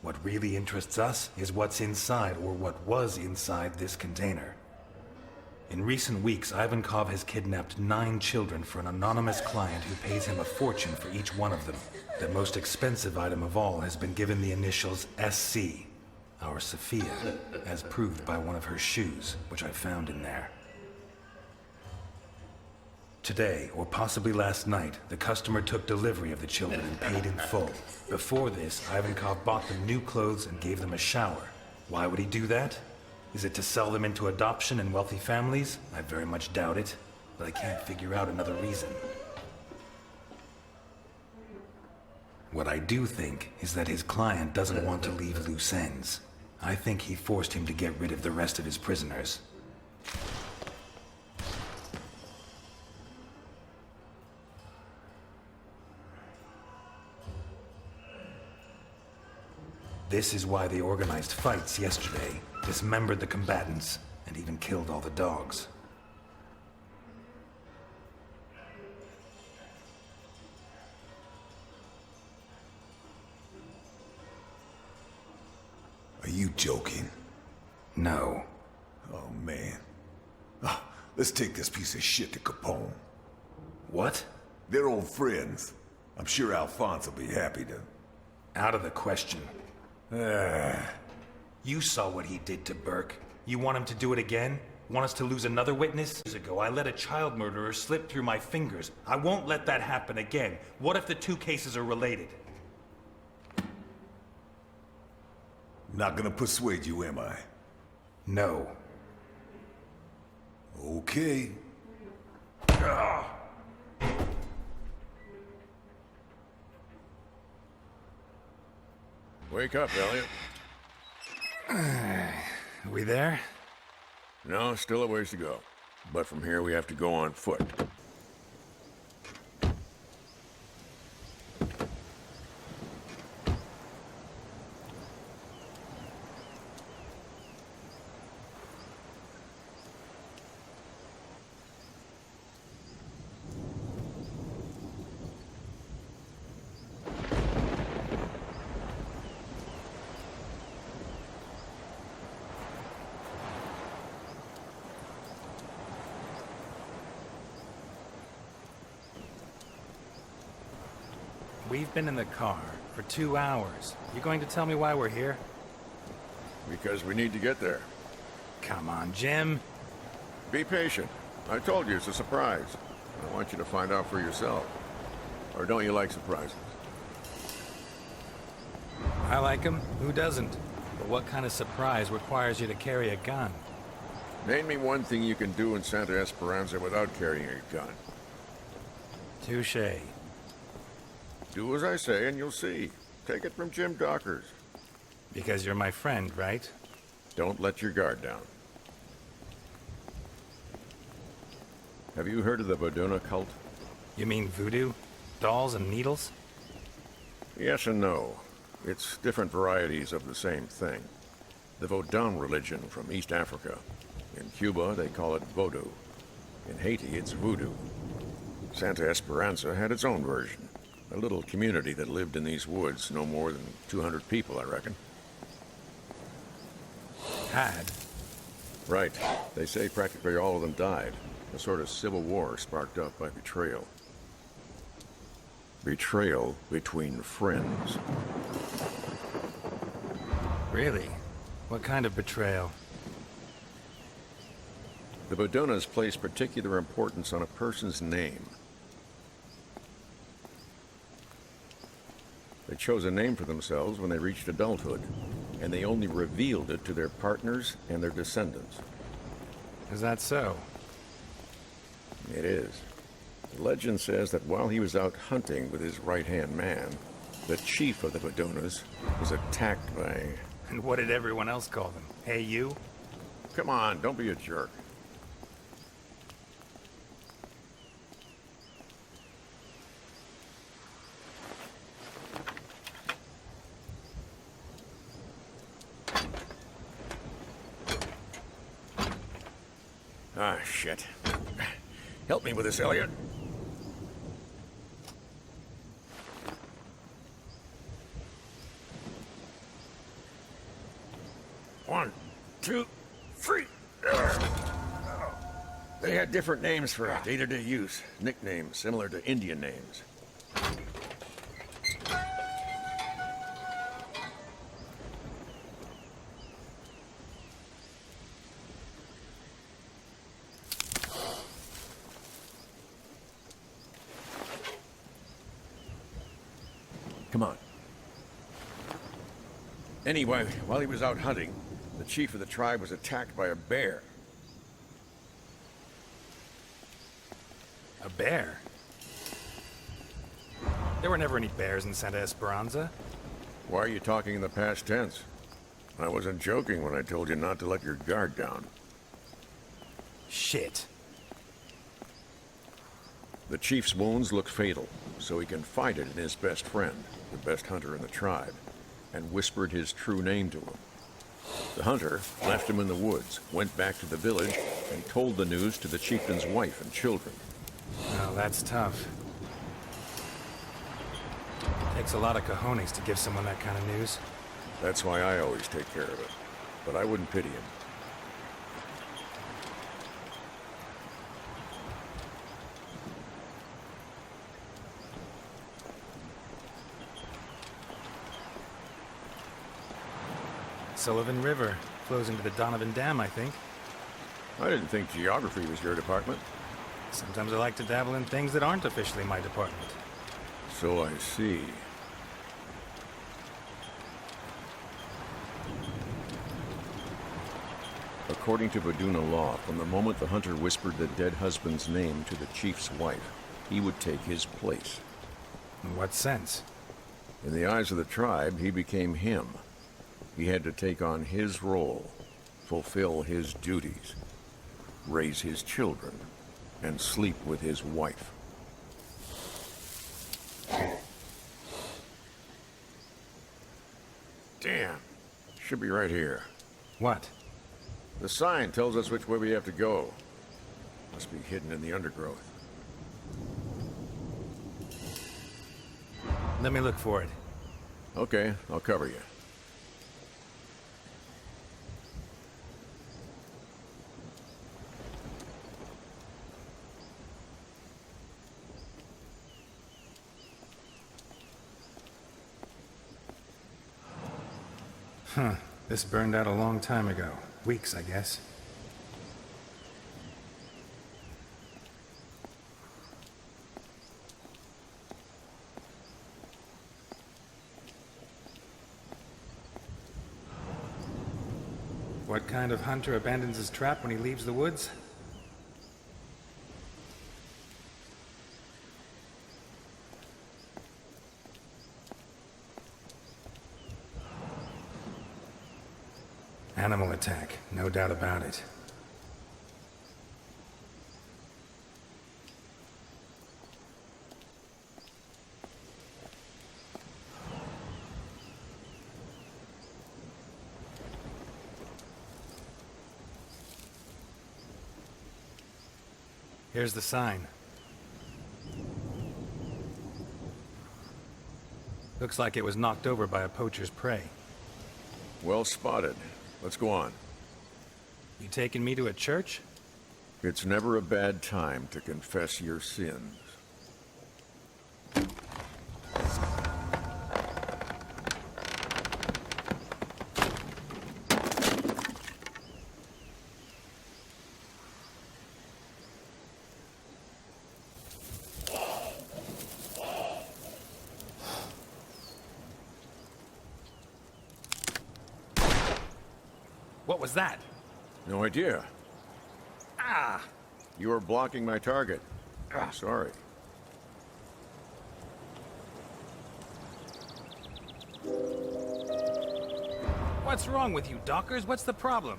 What really interests us is what's inside, or what was inside this container. In recent weeks, Ivankov has kidnapped 9 children for an anonymous client who pays him a fortune for each one of them. The most expensive item of all has been given the initials SC, our Sophia, as proved by one of her shoes, which I found in there. Today, or possibly last night, the customer took delivery of the children and paid in full. Before this, Ivankov bought them new clothes and gave them a shower. Why would he do that? Is it to sell them into adoption in wealthy families? I very much doubt it, but I can't figure out another reason. What I do think is that his client doesn't want to leave loose ends. I think he forced him to get rid of the rest of his prisoners. This is why they organized fights yesterday, dismembered the combatants, and even killed all the dogs. Are you joking? No. Oh, man. Let's take this piece of shit to Capone. What? They're old friends. I'm sure Alphonse will be happy to. Out of the question. You saw what he did to Burke. You want him to do it again? Want us to lose another witness? Years ago, I let a child murderer slip through my fingers. I won't let that happen again. What if the 2 cases are related? Not gonna persuade you, am I? No. Okay. Wake up, Eliot. Are we there? No, still a ways to go. But from here, we have to go on foot. We've been in the car for 2 hours. You going to tell me why we're here? Because we need to get there. Come on, Jim. Be patient. I told you it's a surprise. I want you to find out for yourself. Or don't you like surprises? I like them. Who doesn't? But what kind of surprise requires you to carry a gun? Name me one thing you can do in Santa Esperanza without carrying a gun. Touché. Do as I say and you'll see. Take it from Jim Dockers. Because you're my friend, right? Don't let your guard down. Have you heard of the Voduna cult? You mean voodoo? Dolls and needles? Yes and no. It's different varieties of the same thing. The Vodun religion from East Africa. In Cuba, they call it Vodou. In Haiti, it's voodoo. Santa Esperanza had its own version. A little community that lived in these woods, no more than 200 people, I reckon. Had? Right. They say practically all of them died. A sort of civil war sparked up by betrayal. Betrayal between friends. Really? What kind of betrayal? The Vodunas place particular importance on a person's name. They chose a name for themselves when they reached adulthood, and they only revealed it to their partners and their descendants. Is that so? It is. The legend says that while he was out hunting with his right-hand man, the chief of the Vodunas was attacked by... And what did everyone else call them? Hey, you? Come on, don't be a jerk. Ah, shit. Help me with this, Eliot. One, two, three. They had different names for day-to-day use. Nicknames similar to Indian names. Come on. Anyway, while he was out hunting, the chief of the tribe was attacked by a bear. A bear? There were never any bears in Santa Esperanza. Why are you talking in the past tense? I wasn't joking when I told you not to let your guard down. Shit. The chief's wounds look fatal, so he confided in his best friend, the best hunter in the tribe, and whispered his true name to him. The hunter left him in the woods, went back to the village, and told the news to the chieftain's wife and children. Well, that's tough. Takes a lot of cojones to give someone that kind of news. That's why I always take care of it. But I wouldn't pity him. Sullivan River flows into the Donovan Dam, I think. I didn't think geography was your department. Sometimes I like to dabble in things that aren't officially my department. So I see. According to Voduna law, from the moment the hunter whispered the dead husband's name to the chief's wife, he would take his place. In what sense? In the eyes of the tribe, he became him. He had to take on his role, fulfill his duties, raise his children, and sleep with his wife. Damn. Should be right here. What? The sign tells us which way we have to go. Must be hidden in the undergrowth. Let me look for it. Okay, I'll cover you. Huh. This burned out a long time ago. Weeks, I guess. What kind of hunter abandons his trap when he leaves the woods? Animal attack, no doubt about it. Here's the sign. Looks like it was knocked over by a poacher's prey. Well spotted. Let's go on. You taking me to a church? It's never a bad time to confess your sins. What was that? No idea. Ah! You were blocking my target. Sorry. What's wrong with you, Dockers? What's the problem?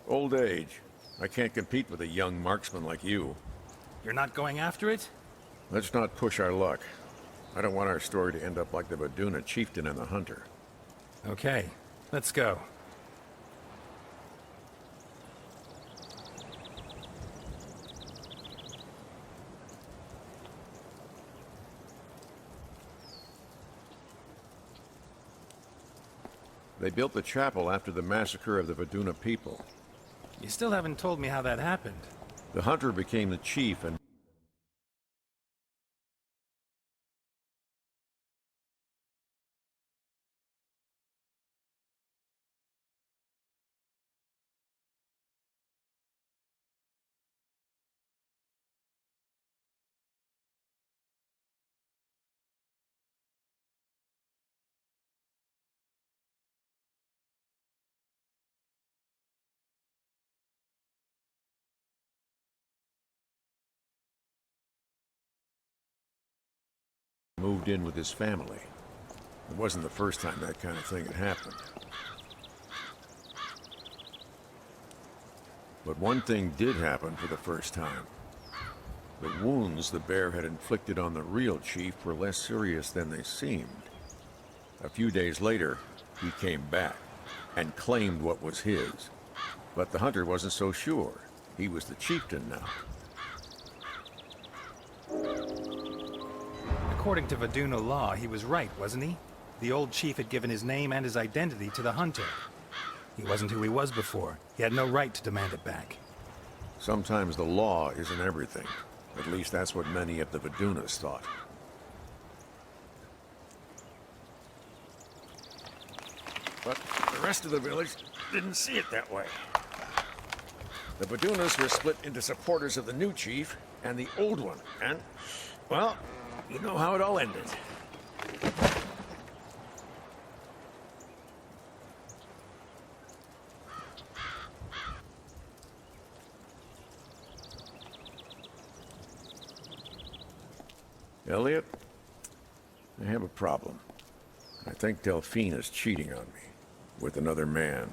Old age. I can't compete with a young marksman like you. You're not going after it? Let's not push our luck. I don't want our story to end up like the Vaduna chieftain and the hunter. Okay, let's go. They built the chapel after the massacre of the Vaduna people. You still haven't told me how that happened. The hunter became the chief and moved in with his family. It wasn't the first time that kind of thing had happened. But one thing did happen for the first time. The wounds the bear had inflicted on the real chief were less serious than they seemed. A few days later, he came back and claimed what was his. But the hunter wasn't so sure. He was the chieftain now. According to Vaduna law, he was right, wasn't he? The old chief had given his name and his identity to the hunter. He wasn't who he was before. He had no right to demand it back. Sometimes the law isn't everything. At least that's what many of the Vadunas thought. But the rest of the village didn't see it that way. The Vadunas were split into supporters of the new chief and the old one, and, well, you know how it all ended. Eliot, I have a problem. I think Delphine is cheating on me with another man.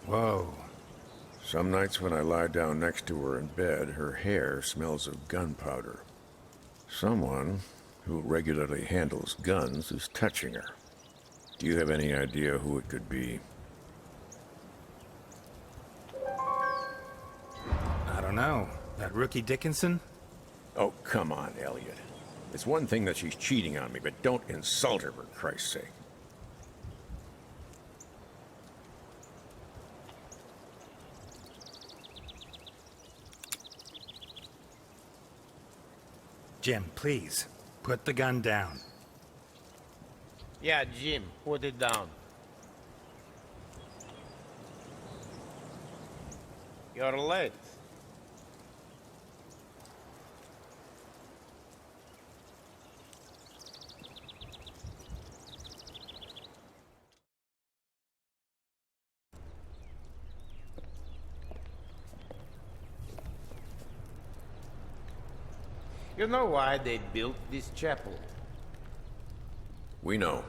Whoa. Some nights when I lie down next to her in bed, her hair smells of gunpowder. Someone who regularly handles guns is touching her. Do you have any idea who it could be? I don't know. That rookie Dickinson? Oh, come on, Eliot. It's one thing that she's cheating on me, but don't insult her, for Christ's sake. Jim, please, put the gun down. Yeah, Jim, put it down. You're late. You know why they built this chapel? We know.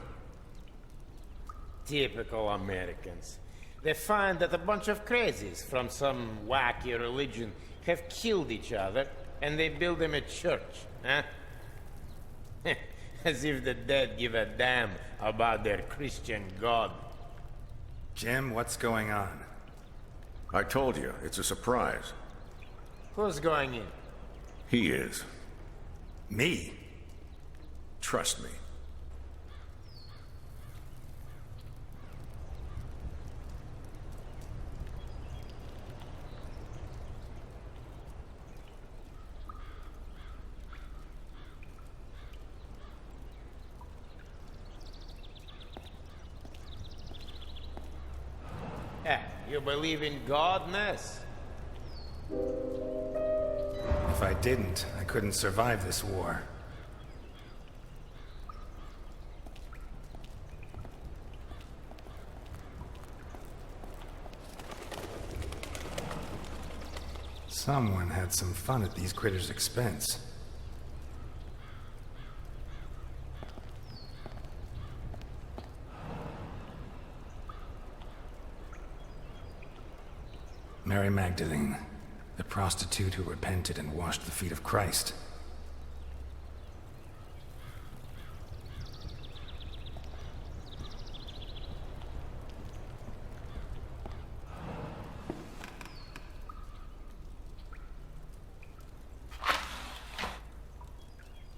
Typical Americans. They find that a bunch of crazies from some wacky religion have killed each other, and they build them a church, huh? As if the dead give a damn about their Christian God. Jim, what's going on? I told you, it's a surprise. Who's going in? He is. Me? Trust me. You believe in God, Ness? If I didn't, I couldn't survive this war. Someone had some fun at these critters' expense. Mary Magdalene, the prostitute who repented and washed the feet of Christ.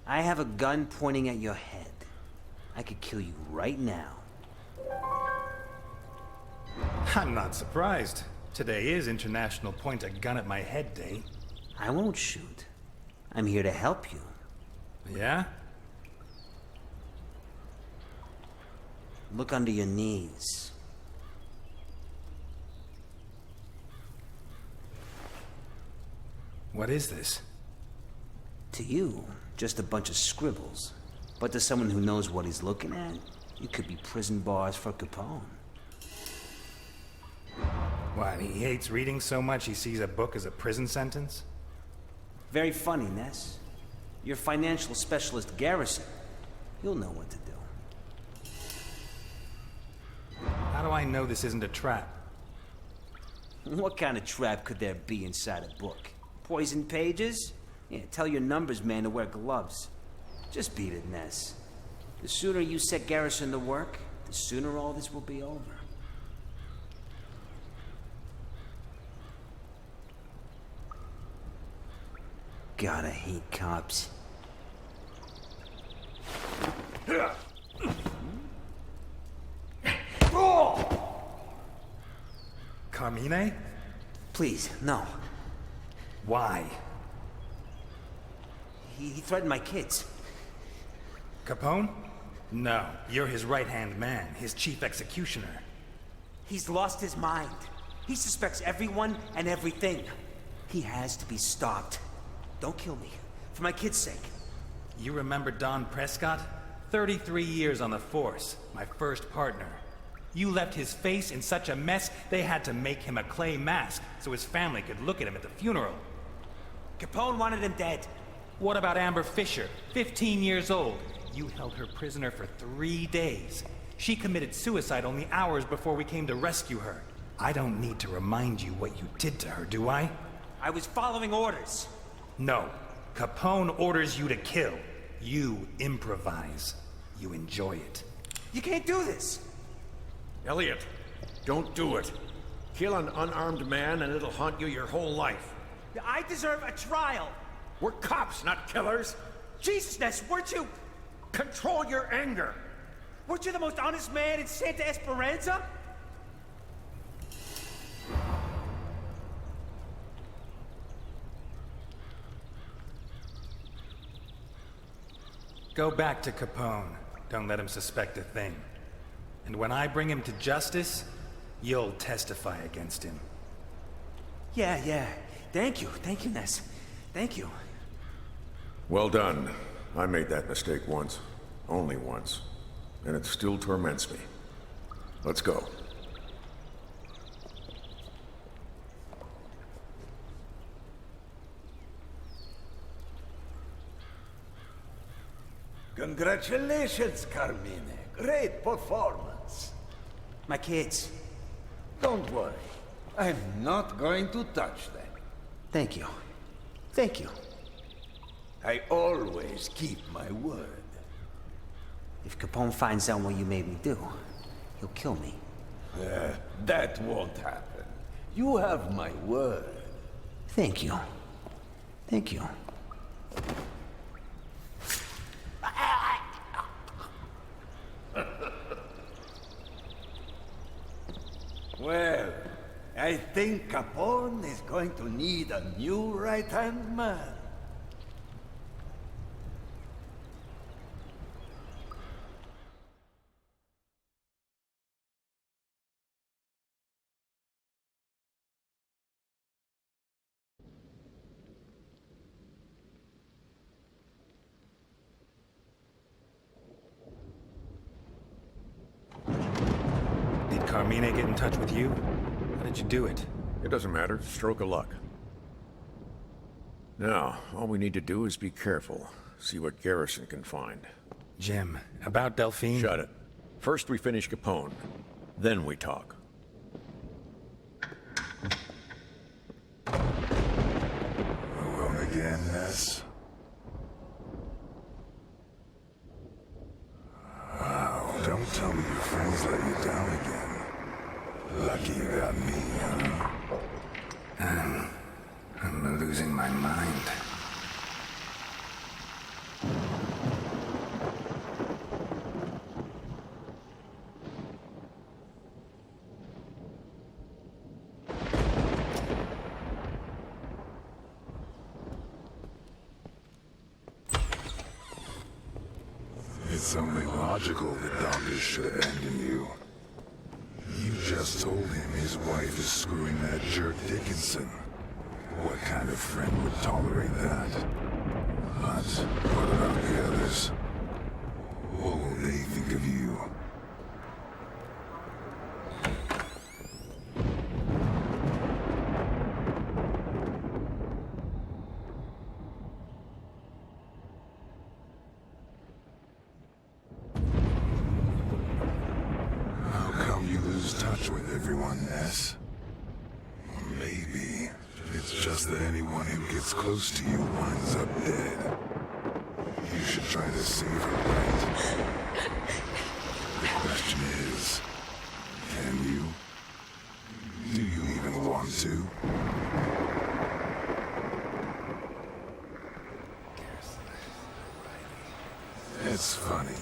I have a gun pointing at your head. I could kill you right now. I'm not surprised. Today is International Point a Gun at My Head Day. I won't shoot. I'm here to help you. Yeah? Look under your knees. What is this? To you, just a bunch of scribbles. But to someone who knows what he's looking at, it could be prison bars for Capone. What, he hates reading so much he sees a book as a prison sentence? Very funny, Ness. Your financial specialist, Garrison. He'll know what to do. How do I know this isn't a trap? What kind of trap could there be inside a book? Poison pages? Yeah, tell your numbers man to wear gloves. Just beat it, Ness. The sooner you set Garrison to work, the sooner all this will be over. Gotta hate cops. Carmine? Please, no. Why? He threatened my kids. Capone? No, you're his right-hand man, his chief executioner. He's lost his mind. He suspects everyone and everything. He has to be stopped. Don't kill me. For my kids' sake. You remember Don Prescott? 33 years on the force, my first partner. You left his face in such a mess, they had to make him a clay mask so his family could look at him at the funeral. Capone wanted him dead. What about Amber Fisher, 15 years old? You held her prisoner for 3 days. She committed suicide only hours before we came to rescue her. I don't need to remind you what you did to her, do I? I was following orders. No. Capone orders you to kill. You improvise. You enjoy it. You can't do this! Eliot, don't do it. Kill an unarmed man and it'll haunt you your whole life. I deserve a trial! We're cops, not killers. Jesus, Ness, weren't you... Control your anger. Weren't you the most honest man in Santa Esperanza? Go back to Capone. Don't let him suspect a thing. And when I bring him to justice, you'll testify against him. Yeah. Thank you, Ness. Thank you. Well done. I made that mistake once. Only once. And it still torments me. Let's go. Congratulations, Carmine. Great performance. My kids. Don't worry. I'm not going to touch them. Thank you. I always keep my word. If Capone finds out what you made me do, he'll kill me. That won't happen. You have my word. Thank you. Well, I think Capone is going to need a new right-hand man. Did Carmine get in touch with you? How did you do it? It doesn't matter. Stroke of luck. Now, all we need to do is be careful. See what Garrison can find. Jim, about Delphine? Shut it. First we finish Capone. Then we talk. Alone again, Ness? Wow, don't tell me your friends let you down again. Lucky you got me, huh? I'm losing my mind. It's only logical that doctors should abandon you. You just told him his wife is screwing that jerk Dickinson. What kind of friend would tolerate that? But what about the others? What will they think of you? How come you lose touch with everyone, Ness? Maybe it's just that anyone who gets close to you winds up dead. You should try to save her, right? The question is, can you? Do you even want to? It's funny.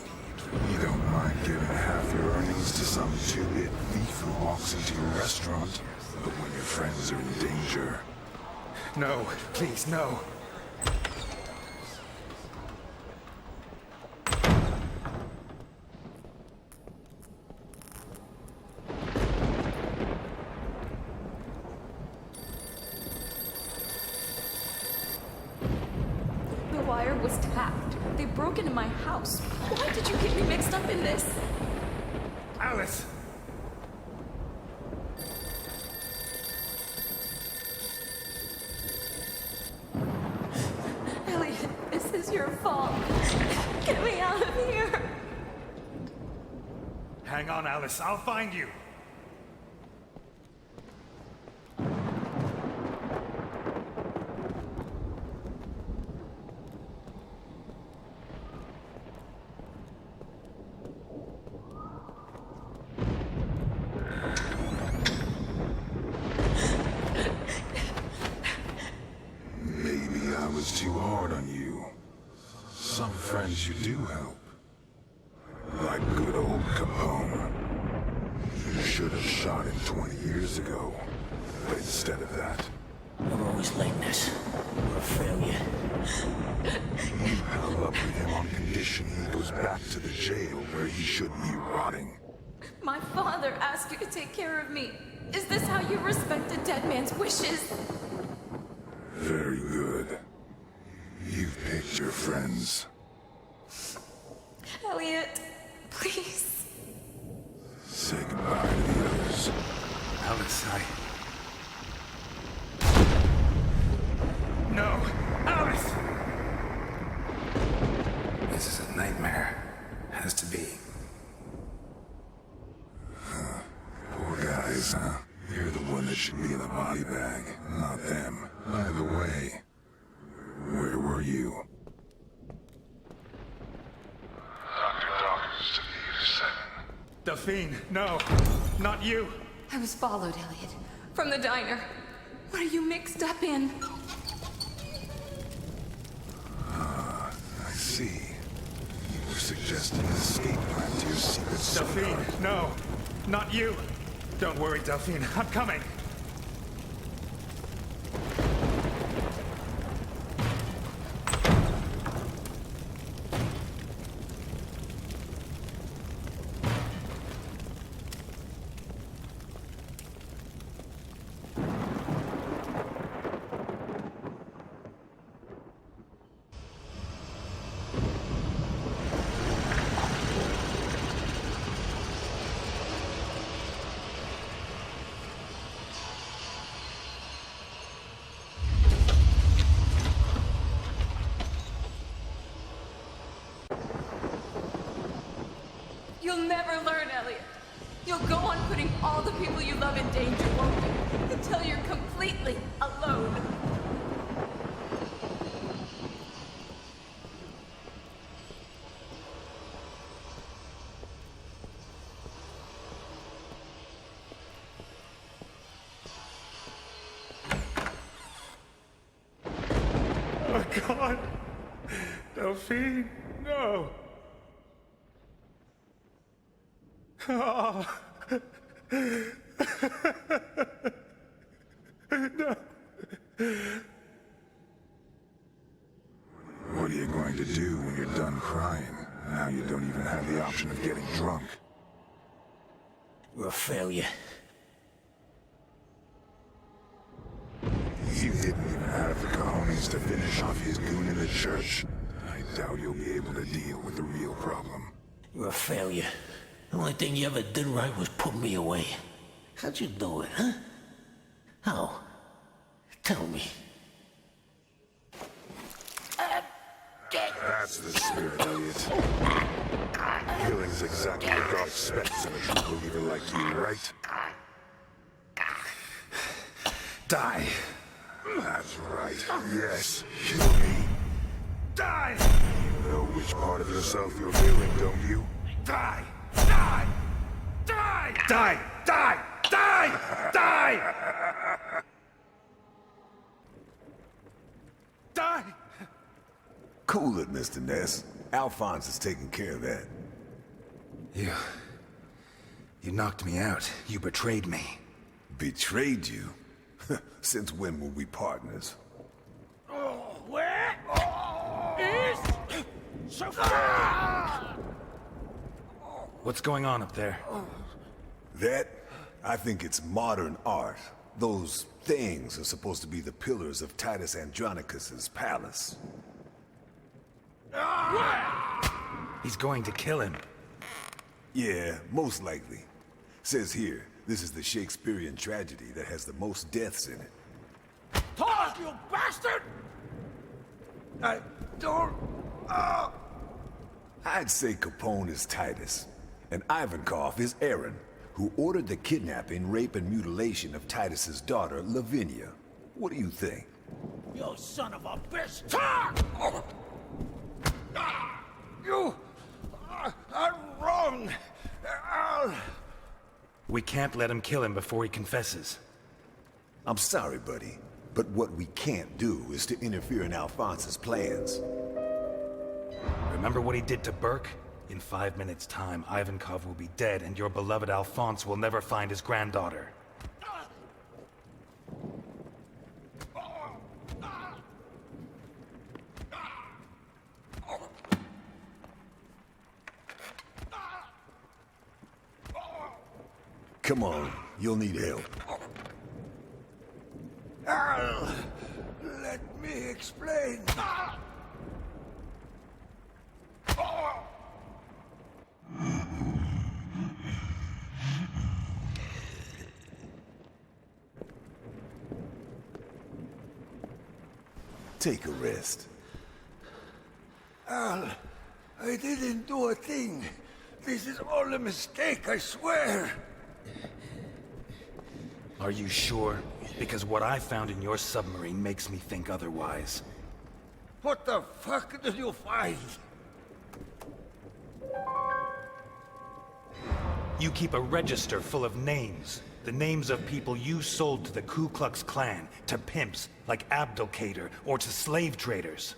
You don't mind giving half your earnings to some two-bit thief who walks into your restaurant, but when your friends are in danger... No, please, no. The wire was tapped. They broke into my house. Why did you get me mixed up in this? Alice! Eliot, this is your fault. Get me out of here. Hang on, Alice. I'll find you. Maybe I was too hard on you. Some friends you do help. Like good old Capone. You should have shot him 20 years ago. But instead of that, You're always like this. You're a failure. you held up with him on condition he goes back to the jail where he should be rotting. My father asked you to take care of me. Is this how you respect a dead man's wishes? Very good. You've picked your friends. Eliot, please. Say goodbye to the others. Alice, No! Alice! This is a nightmare. Has to be. Poor guys, huh? You're the one that should be in the body bag, not them. Either way, where were you? Dr. Dawkins to the 7. Delphine, no! Not you! I was followed, Eliot. From the diner. What are you mixed up in? I see. You were suggesting an escape plan to your secret Delphine, no! Not you! Don't worry, Delphine. I'm coming! You'll never learn, Eliot. You'll go on putting all the people you love in danger, won't you? Until you're completely alone. Oh, God! Delphine, no! Oh. No. What are you going to do when you're done crying? Now you don't even have the option of getting drunk. We're a failure. You didn't even have the cojones to finish off his goon in the church. I doubt you'll be able to deal with the real problem. We're a failure. The only thing you ever did right was put me away. How'd you do it, huh? How? Tell me. That's the spirit, Eliot. Killing's exactly what God expects of a true believer like you, right? Die! That's right. Yes, kill me. Die! You know which part of yourself you're killing, don't you? Die! Die! Die! Die! Die! Die! Die! Die! Cool it, Mr. Ness. Alphonse is taking care of that. You knocked me out. You betrayed me. Betrayed you? Since when were we partners? Where is Sophia? What's going on up there? That? I think it's modern art. Those things are supposed to be the pillars of Titus Andronicus's palace. He's going to kill him. Yeah, most likely. Says here, this is the Shakespearean tragedy that has the most deaths in it. Talk, you bastard! I don't... I'd say Capone is Titus, and Ivankov is Aaron, who ordered the kidnapping, rape, and mutilation of Titus's daughter, Lavinia. What do you think? You son of a bitch! Talk! You are wrong. We can't let him kill him before he confesses. I'm sorry, buddy, but what we can't do is to interfere in Alphonse's plans. Remember what he did to Burke? In 5 minutes' time, Ivankov will be dead, and your beloved Alphonse will never find his granddaughter. Come on, You'll need help. Al, let me explain. Take a rest. Al, I didn't do a thing. This is all a mistake, I swear. Are you sure? Because what I found in your submarine makes me think otherwise. What the fuck did you find? You keep a register full of names. The names of people you sold to the Ku Klux Klan, to pimps like Abdulkader, or to slave traders.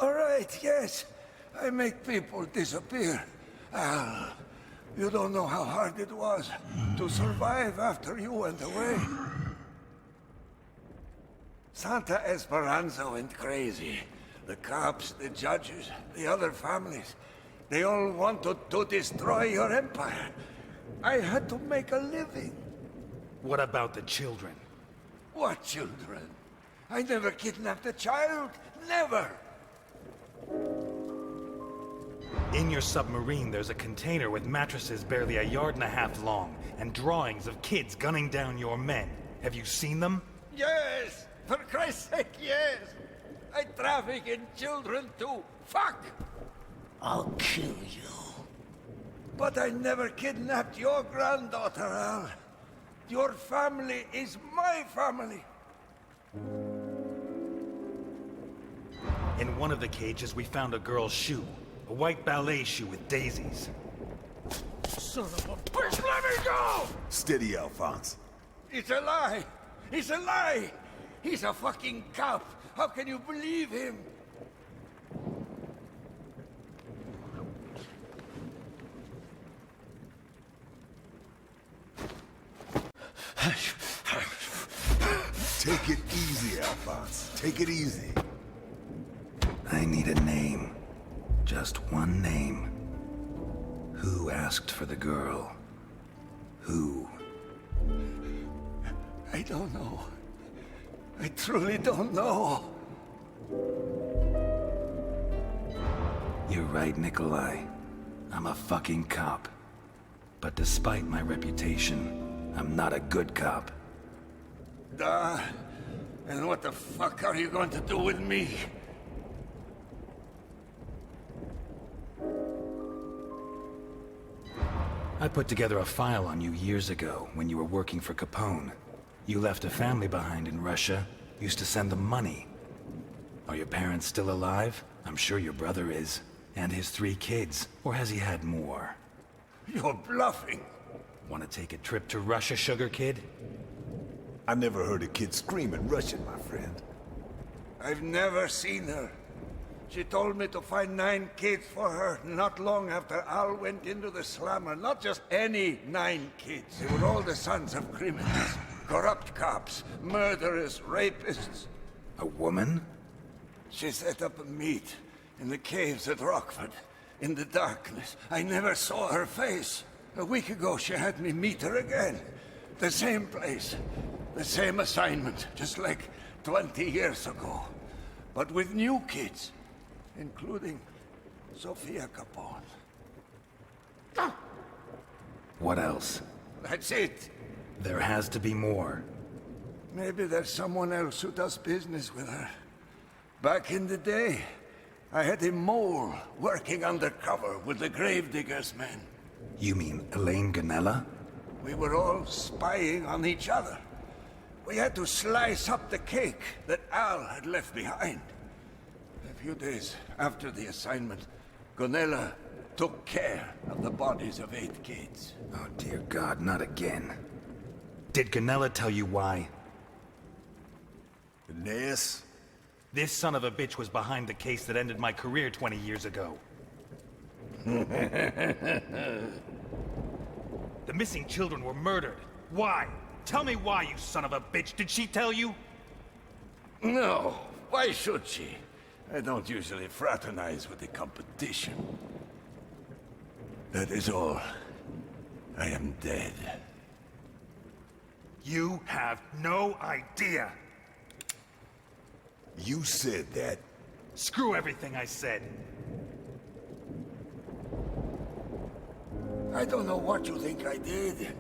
All right, yes. I make people disappear. Al, you don't know how hard it was to survive after you went away. Santa Esperanza went crazy. The cops, the judges, the other families, they all wanted to destroy your empire. I had to make a living. What about the children? What children? I never kidnapped a child. Never! In your submarine, there's a container with mattresses barely 1.5 yards long, and drawings of kids gunning down your men. Have you seen them? Yes! For Christ's sake, yes! I traffic in children too. Fuck! I'll kill you. But I never kidnapped your granddaughter, Al. Your family is my family. In one of the cages, we found a girl's shoe. A white ballet shoe with daisies. Son of a bitch, let me go! Steady, Alphonse. It's a lie! It's a lie! He's a fucking cop! How can you believe him? Take it easy, Alphonse. Take it easy. I need a name. Just one name. Who asked for the girl? Who? I don't know. I truly don't know. You're right, Nikolai. I'm a fucking cop. But despite my reputation, I'm not a good cop. Duh. And what the fuck are you going to do with me? I put together a file on you years ago when you were working for Capone. You left a family behind in Russia, used to send them money. Are your parents still alive? I'm sure your brother is. And his 3 kids. Or has he had more? You're bluffing. Want to take a trip to Russia, Sugar Kid? I never heard a kid scream in Russian, my friend. I've never seen her. She told me to find 9 kids for her not long after Al went into the slammer. Not just any 9 kids. They were all the sons of criminals. Corrupt cops, murderers, rapists. A woman? She set up a meet in the caves at Rockford. In the darkness. I never saw her face. A week ago she had me meet her again. The same place. The same assignment. Just like 20 years ago. But with new kids. Including Sophia Capone. What else? That's it. There has to be more. Maybe there's someone else who does business with her. Back in the day, I had a mole working undercover with the Gravediggers men. You mean Elaine Ganella? We were all spying on each other. We had to slice up the cake that Al had left behind. A few days after the assignment, Ganella took care of the bodies of 8 kids. Oh dear God, not again. Did Ganella tell you why? Ness? This son of a bitch was behind the case that ended my career 20 years ago. The missing children were murdered. Why? Tell me why, you son of a bitch. Did she tell you? No. Why should she? I don't usually fraternize with the competition. That is all. I am dead. You have no idea. You said that. Screw everything I said. I don't know what you think I did.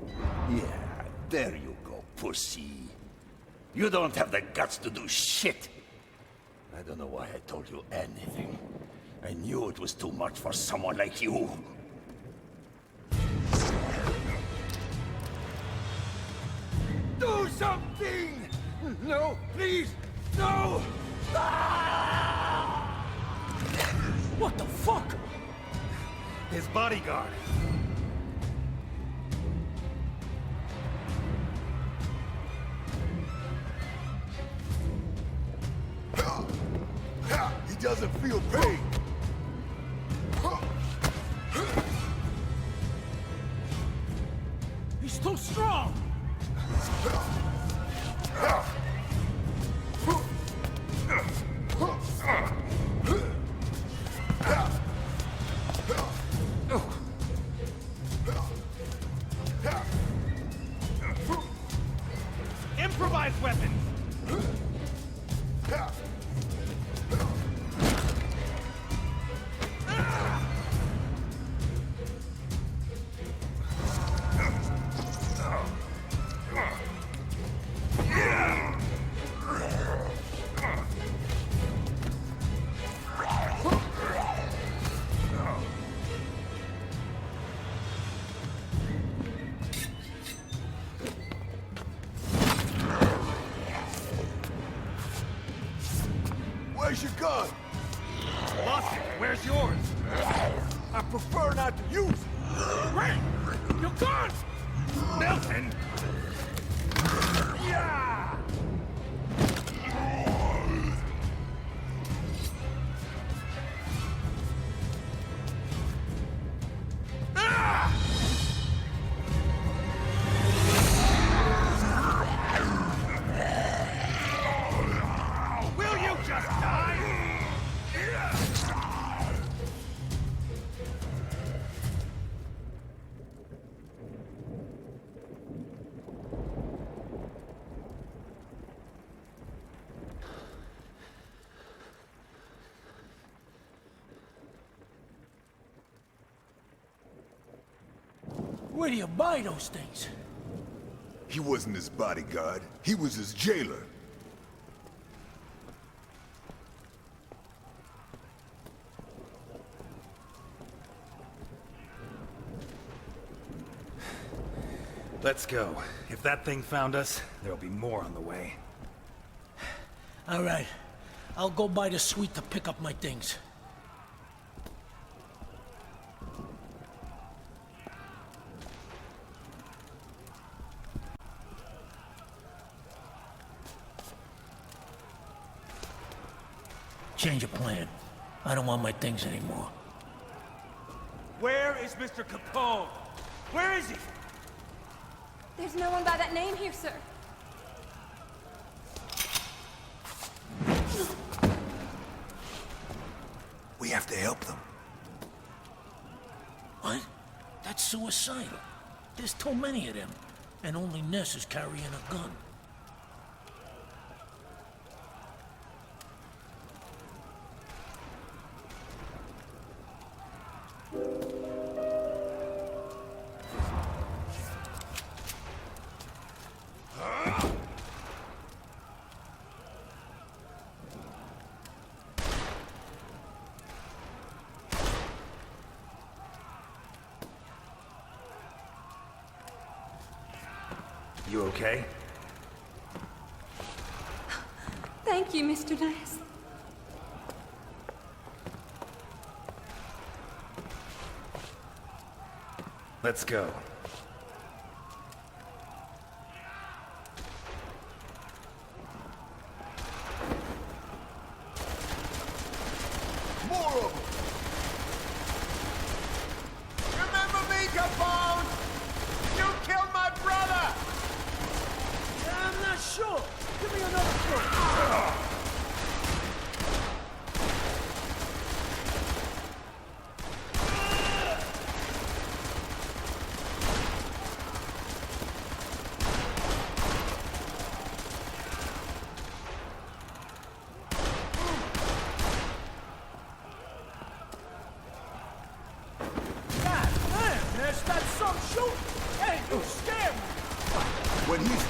Yeah, there you go, pussy. You don't have the guts to do shit. I don't know why I told you anything. I knew it was too much for someone like you. Do something! No, please, no! Ah! What the fuck? His bodyguard. He doesn't feel pain. He's too strong! Improvised weapons! Where's your gun? Lost it. Where's yours? I prefer not to use it. Wait! Your gun! Milton! Yeah! Will you just die? Where do you buy those things? He wasn't his bodyguard. He was his jailer. Let's go. If that thing found us, there'll be more on the way. All right. I'll go by the suite to pick up my things. Change of plan. I don't want my things anymore. Where is Mr. Capone? Where is he? There's no one by that name here, sir. We have to help them. What? That's suicidal. There's too many of them. And only Ness is carrying a gun. You okay? Thank you, Mr. Ness. Let's go. More of them! Remember me, Capone? You killed my brother! I'm not sure. Give me another shot.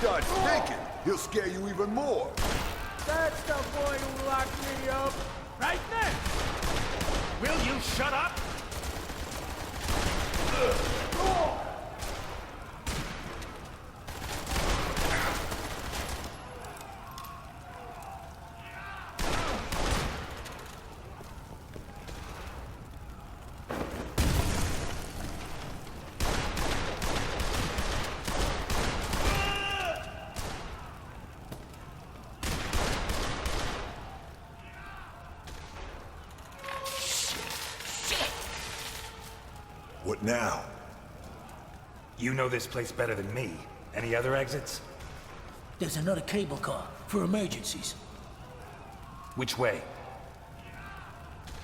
starts thinking, he'll scare you even more. That's the boy who locked me up. Right there! Will you shut up? What now? You know this place better than me. Any other exits? There's another cable car for emergencies. Which way?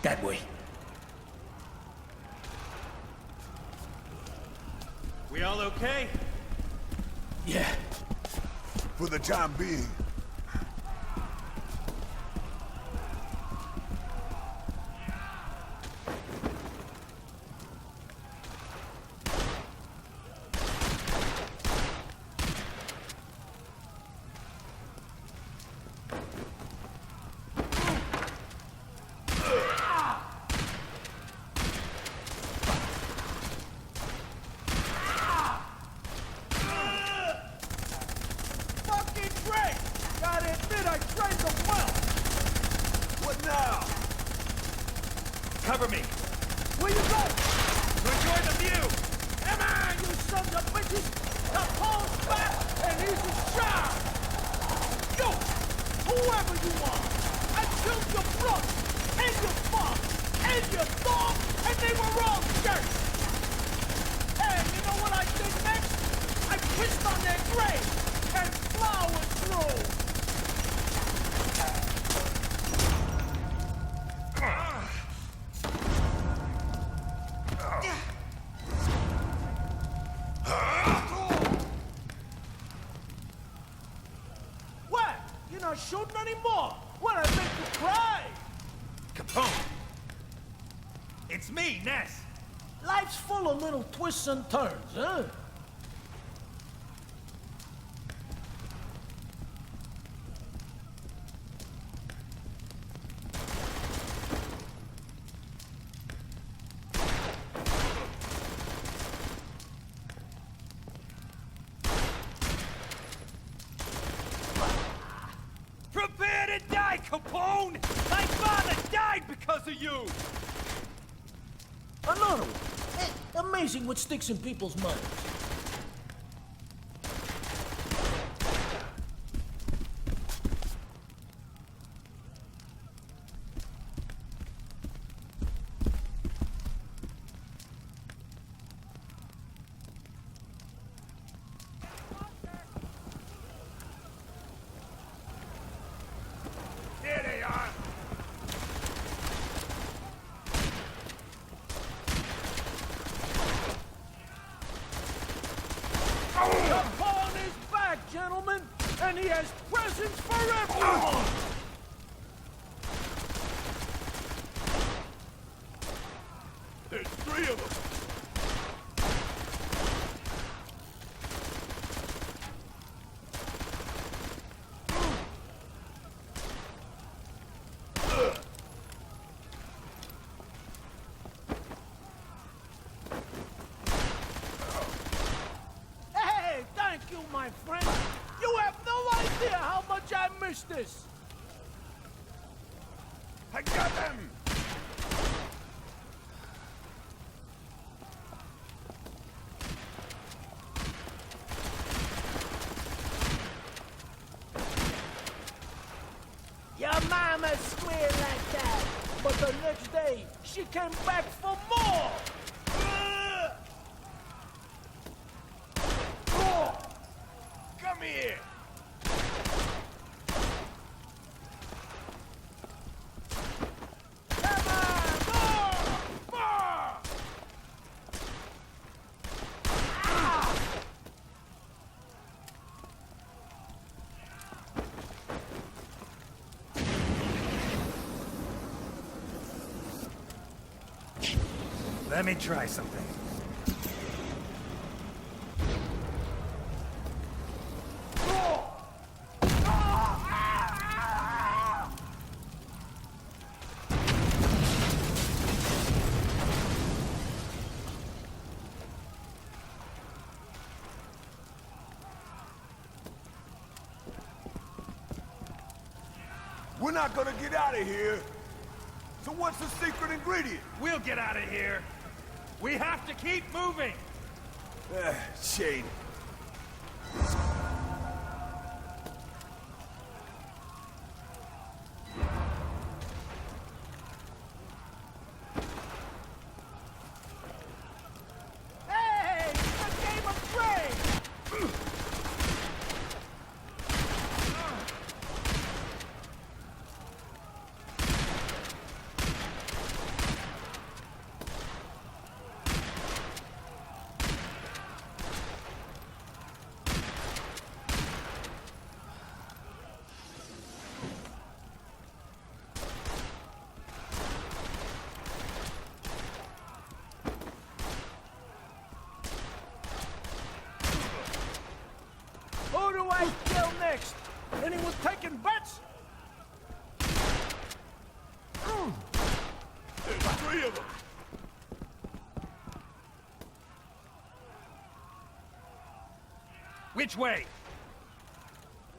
That way. We all okay? Yeah. For the time being. Cover me! Where you go? To enjoy the view! Come on, you sons of bitches! Capone's back, and he's a shot! You! Whoever you are! I killed your brother, and your father, and your dog, and they were all jerks! And you know what I did next? I pissed on their grave, and flowers grew! Shooting anymore! What, I make you cry? Capone! It's me, Ness! Life's full of little twists and turns, huh? Prepare to die, Capone! My father died because of you! Another one. Amazing what sticks in people's minds. Capone is back, gentlemen, and he has presents for everyone! There's 3 of them! My friend, you have no idea how much I miss this! I got them! Your mama squealed like that, but the next day, she came back for more! Come here! Come on! More! More! Let me try something. We're not gonna get out of here. So what's the secret ingredient? We'll get out of here. We have to keep moving. Shade. Hey, it's a game of trade. Who do I kill next? Anyone taking bets? There's 3 of them. Which way?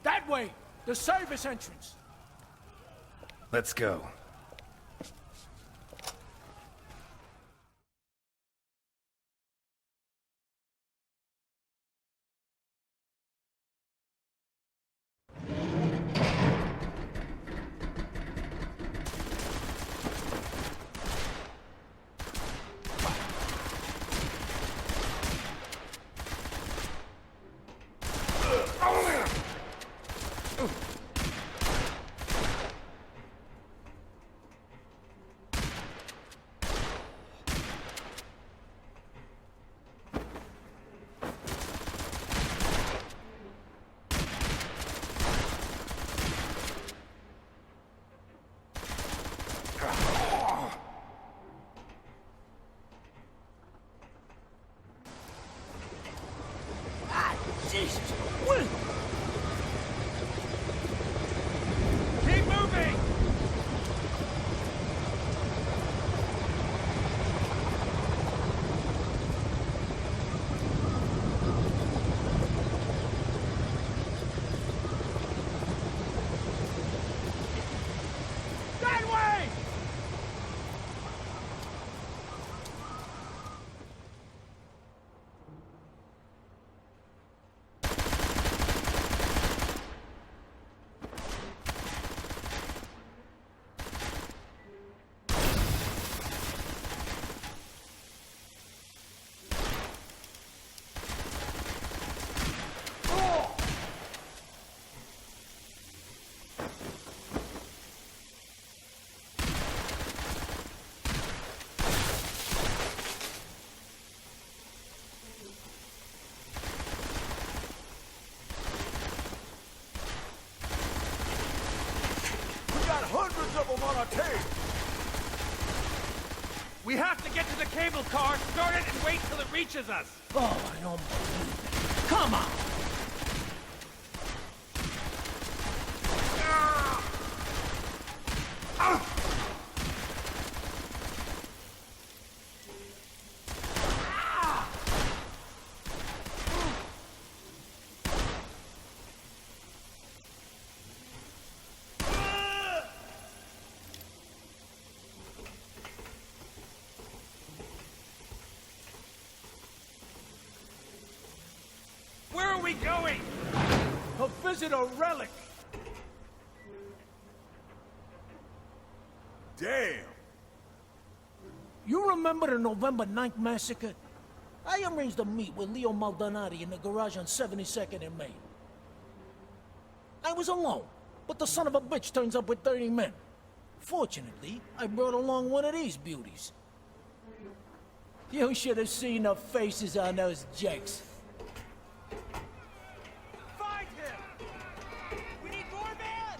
That way. The service entrance. Let's go. Jesus! Wait! Keep moving! That way! Hundreds of them on our tail. We have to get to the cable car, start it, and wait till it reaches us. Oh, I don't believe it. Come on! Where are we going? To visit a relic. Damn. You remember the November 9th massacre? I arranged a meet with Leo Maldonati in the garage on 72nd and Main. I was alone, but the son of a bitch turns up with 30 men. Fortunately, I brought along one of these beauties. You should have seen the faces on those jacks. Find him! We need more men!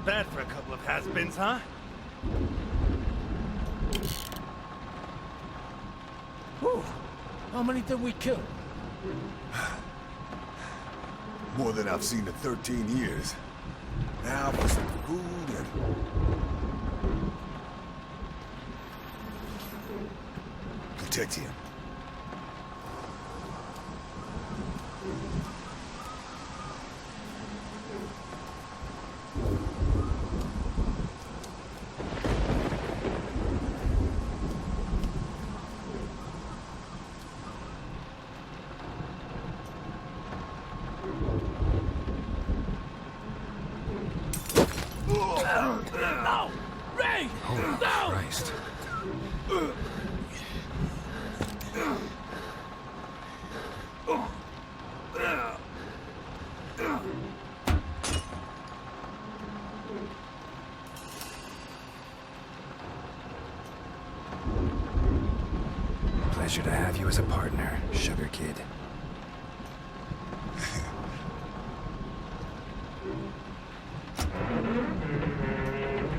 Not bad for a couple of has-beens, huh? Whew. How many did we kill? More than I've seen in 13 years. Now for some food and... protect him. No! Ray! Holy No! Christ. Pleasure to have you as a partner, Sugar Kid.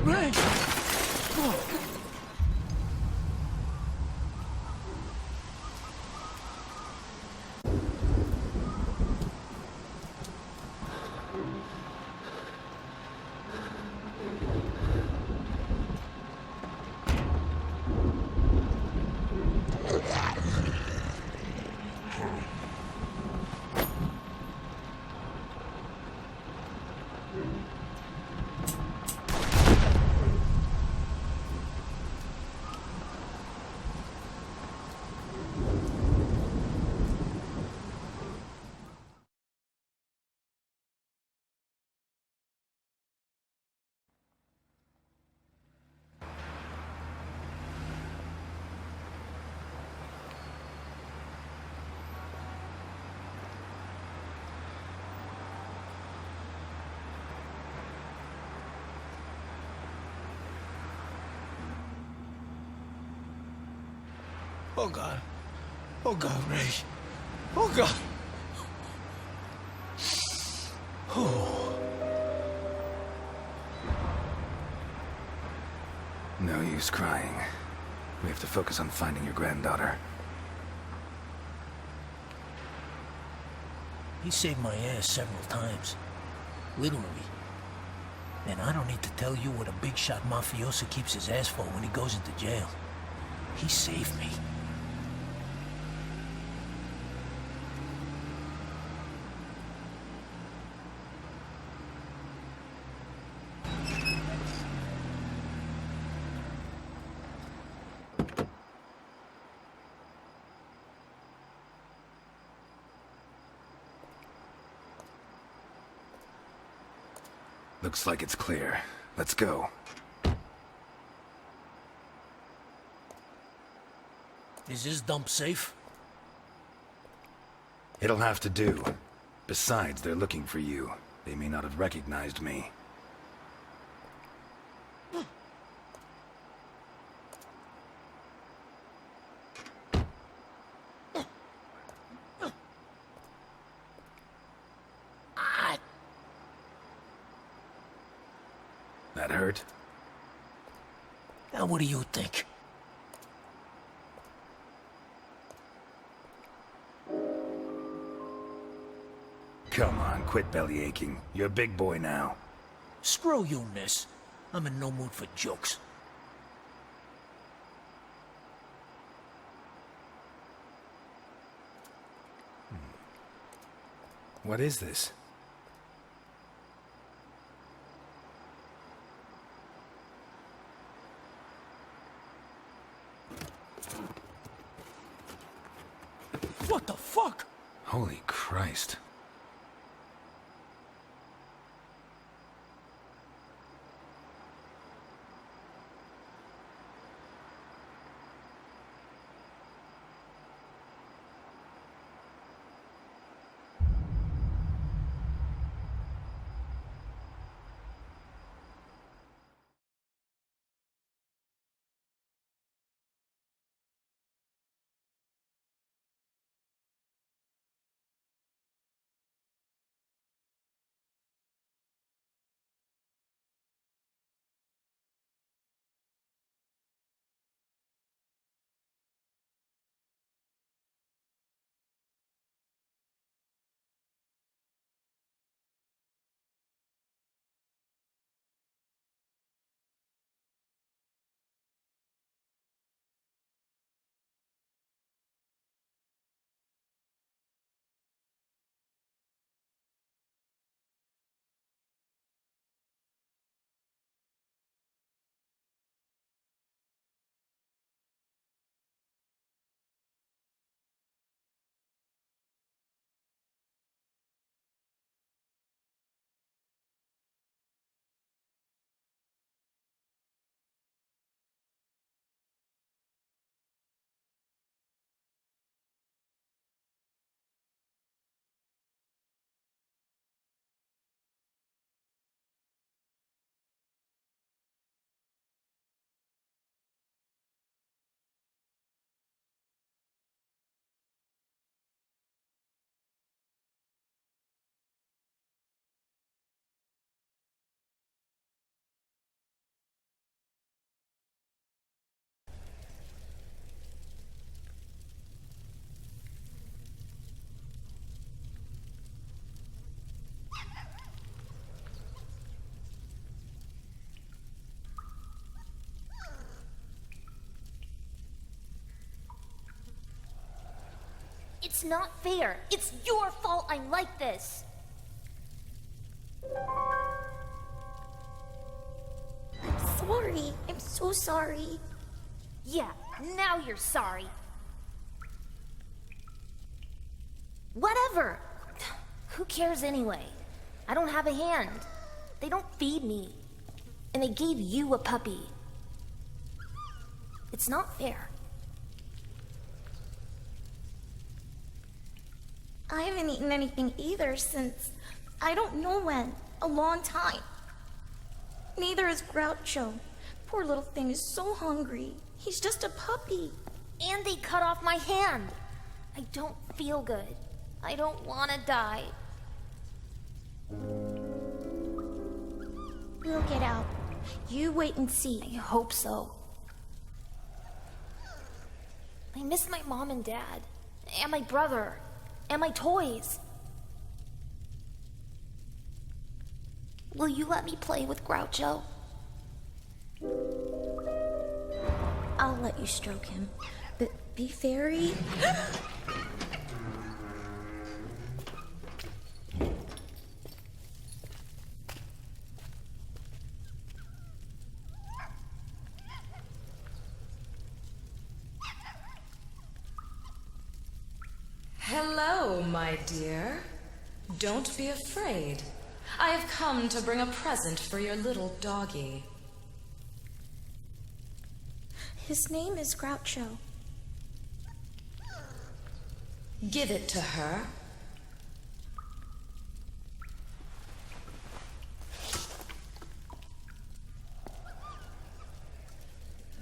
Ray! Oh God. Oh God, Ray. Oh God. Oh. No use crying. We have to focus on finding your granddaughter. He saved my ass several times. Literally. And I don't need to tell you what a big shot mafioso keeps his ass for when he goes into jail. He saved me. Looks like it's clear. Let's go. Is this dump safe? It'll have to do. Besides, they're looking for you. They may not have recognized me. That hurt? Now what do you think? Come on, quit belly aching. You're a big boy now. Screw you, Ness. I'm in no mood for jokes. What is this? What the fuck? Holy Christ. It's not fair. It's your fault I'm like this. I'm sorry. I'm so sorry. Yeah, now you're sorry. Whatever. Who cares anyway? I don't have a hand. They don't feed me. And they gave you a puppy. It's not fair. I haven't eaten anything either since I don't know when. A long time. Neither is Groucho. Poor little thing is so hungry. He's just a puppy. And they cut off my hand. I don't feel good. I don't want to die. We'll get out. You wait and see. I hope so. I miss my mom and dad. And my brother. And my toys. Will you let me play with Groucho? I'll let you stroke him. But be very... Hello, my dear. Don't be afraid. I have come to bring a present for your little doggy. His name is Groucho. Give it to her.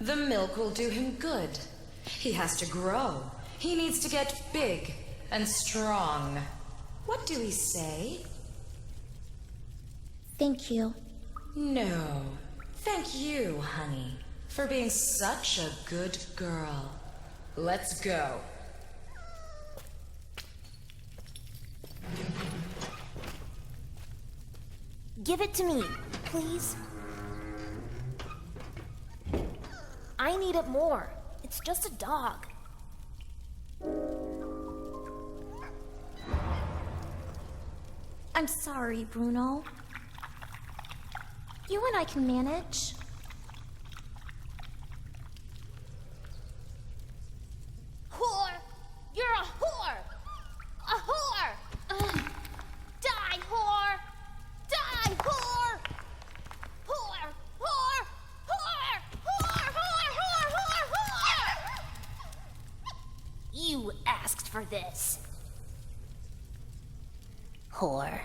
The milk will do him good. He has to grow. He needs to get big and strong. What do we say? Thank you. No. Thank you, honey, for being such a good girl. Let's go. Give it to me, please. I need it more. It's just a dog. I'm sorry, Bruno. You and I can manage. Whore! You're a whore! A whore! Ugh. Die, whore! Die, whore! Whore! Whore! Whore! Whore! Whore! Whore! Whore! Whore! You asked for this. Whore.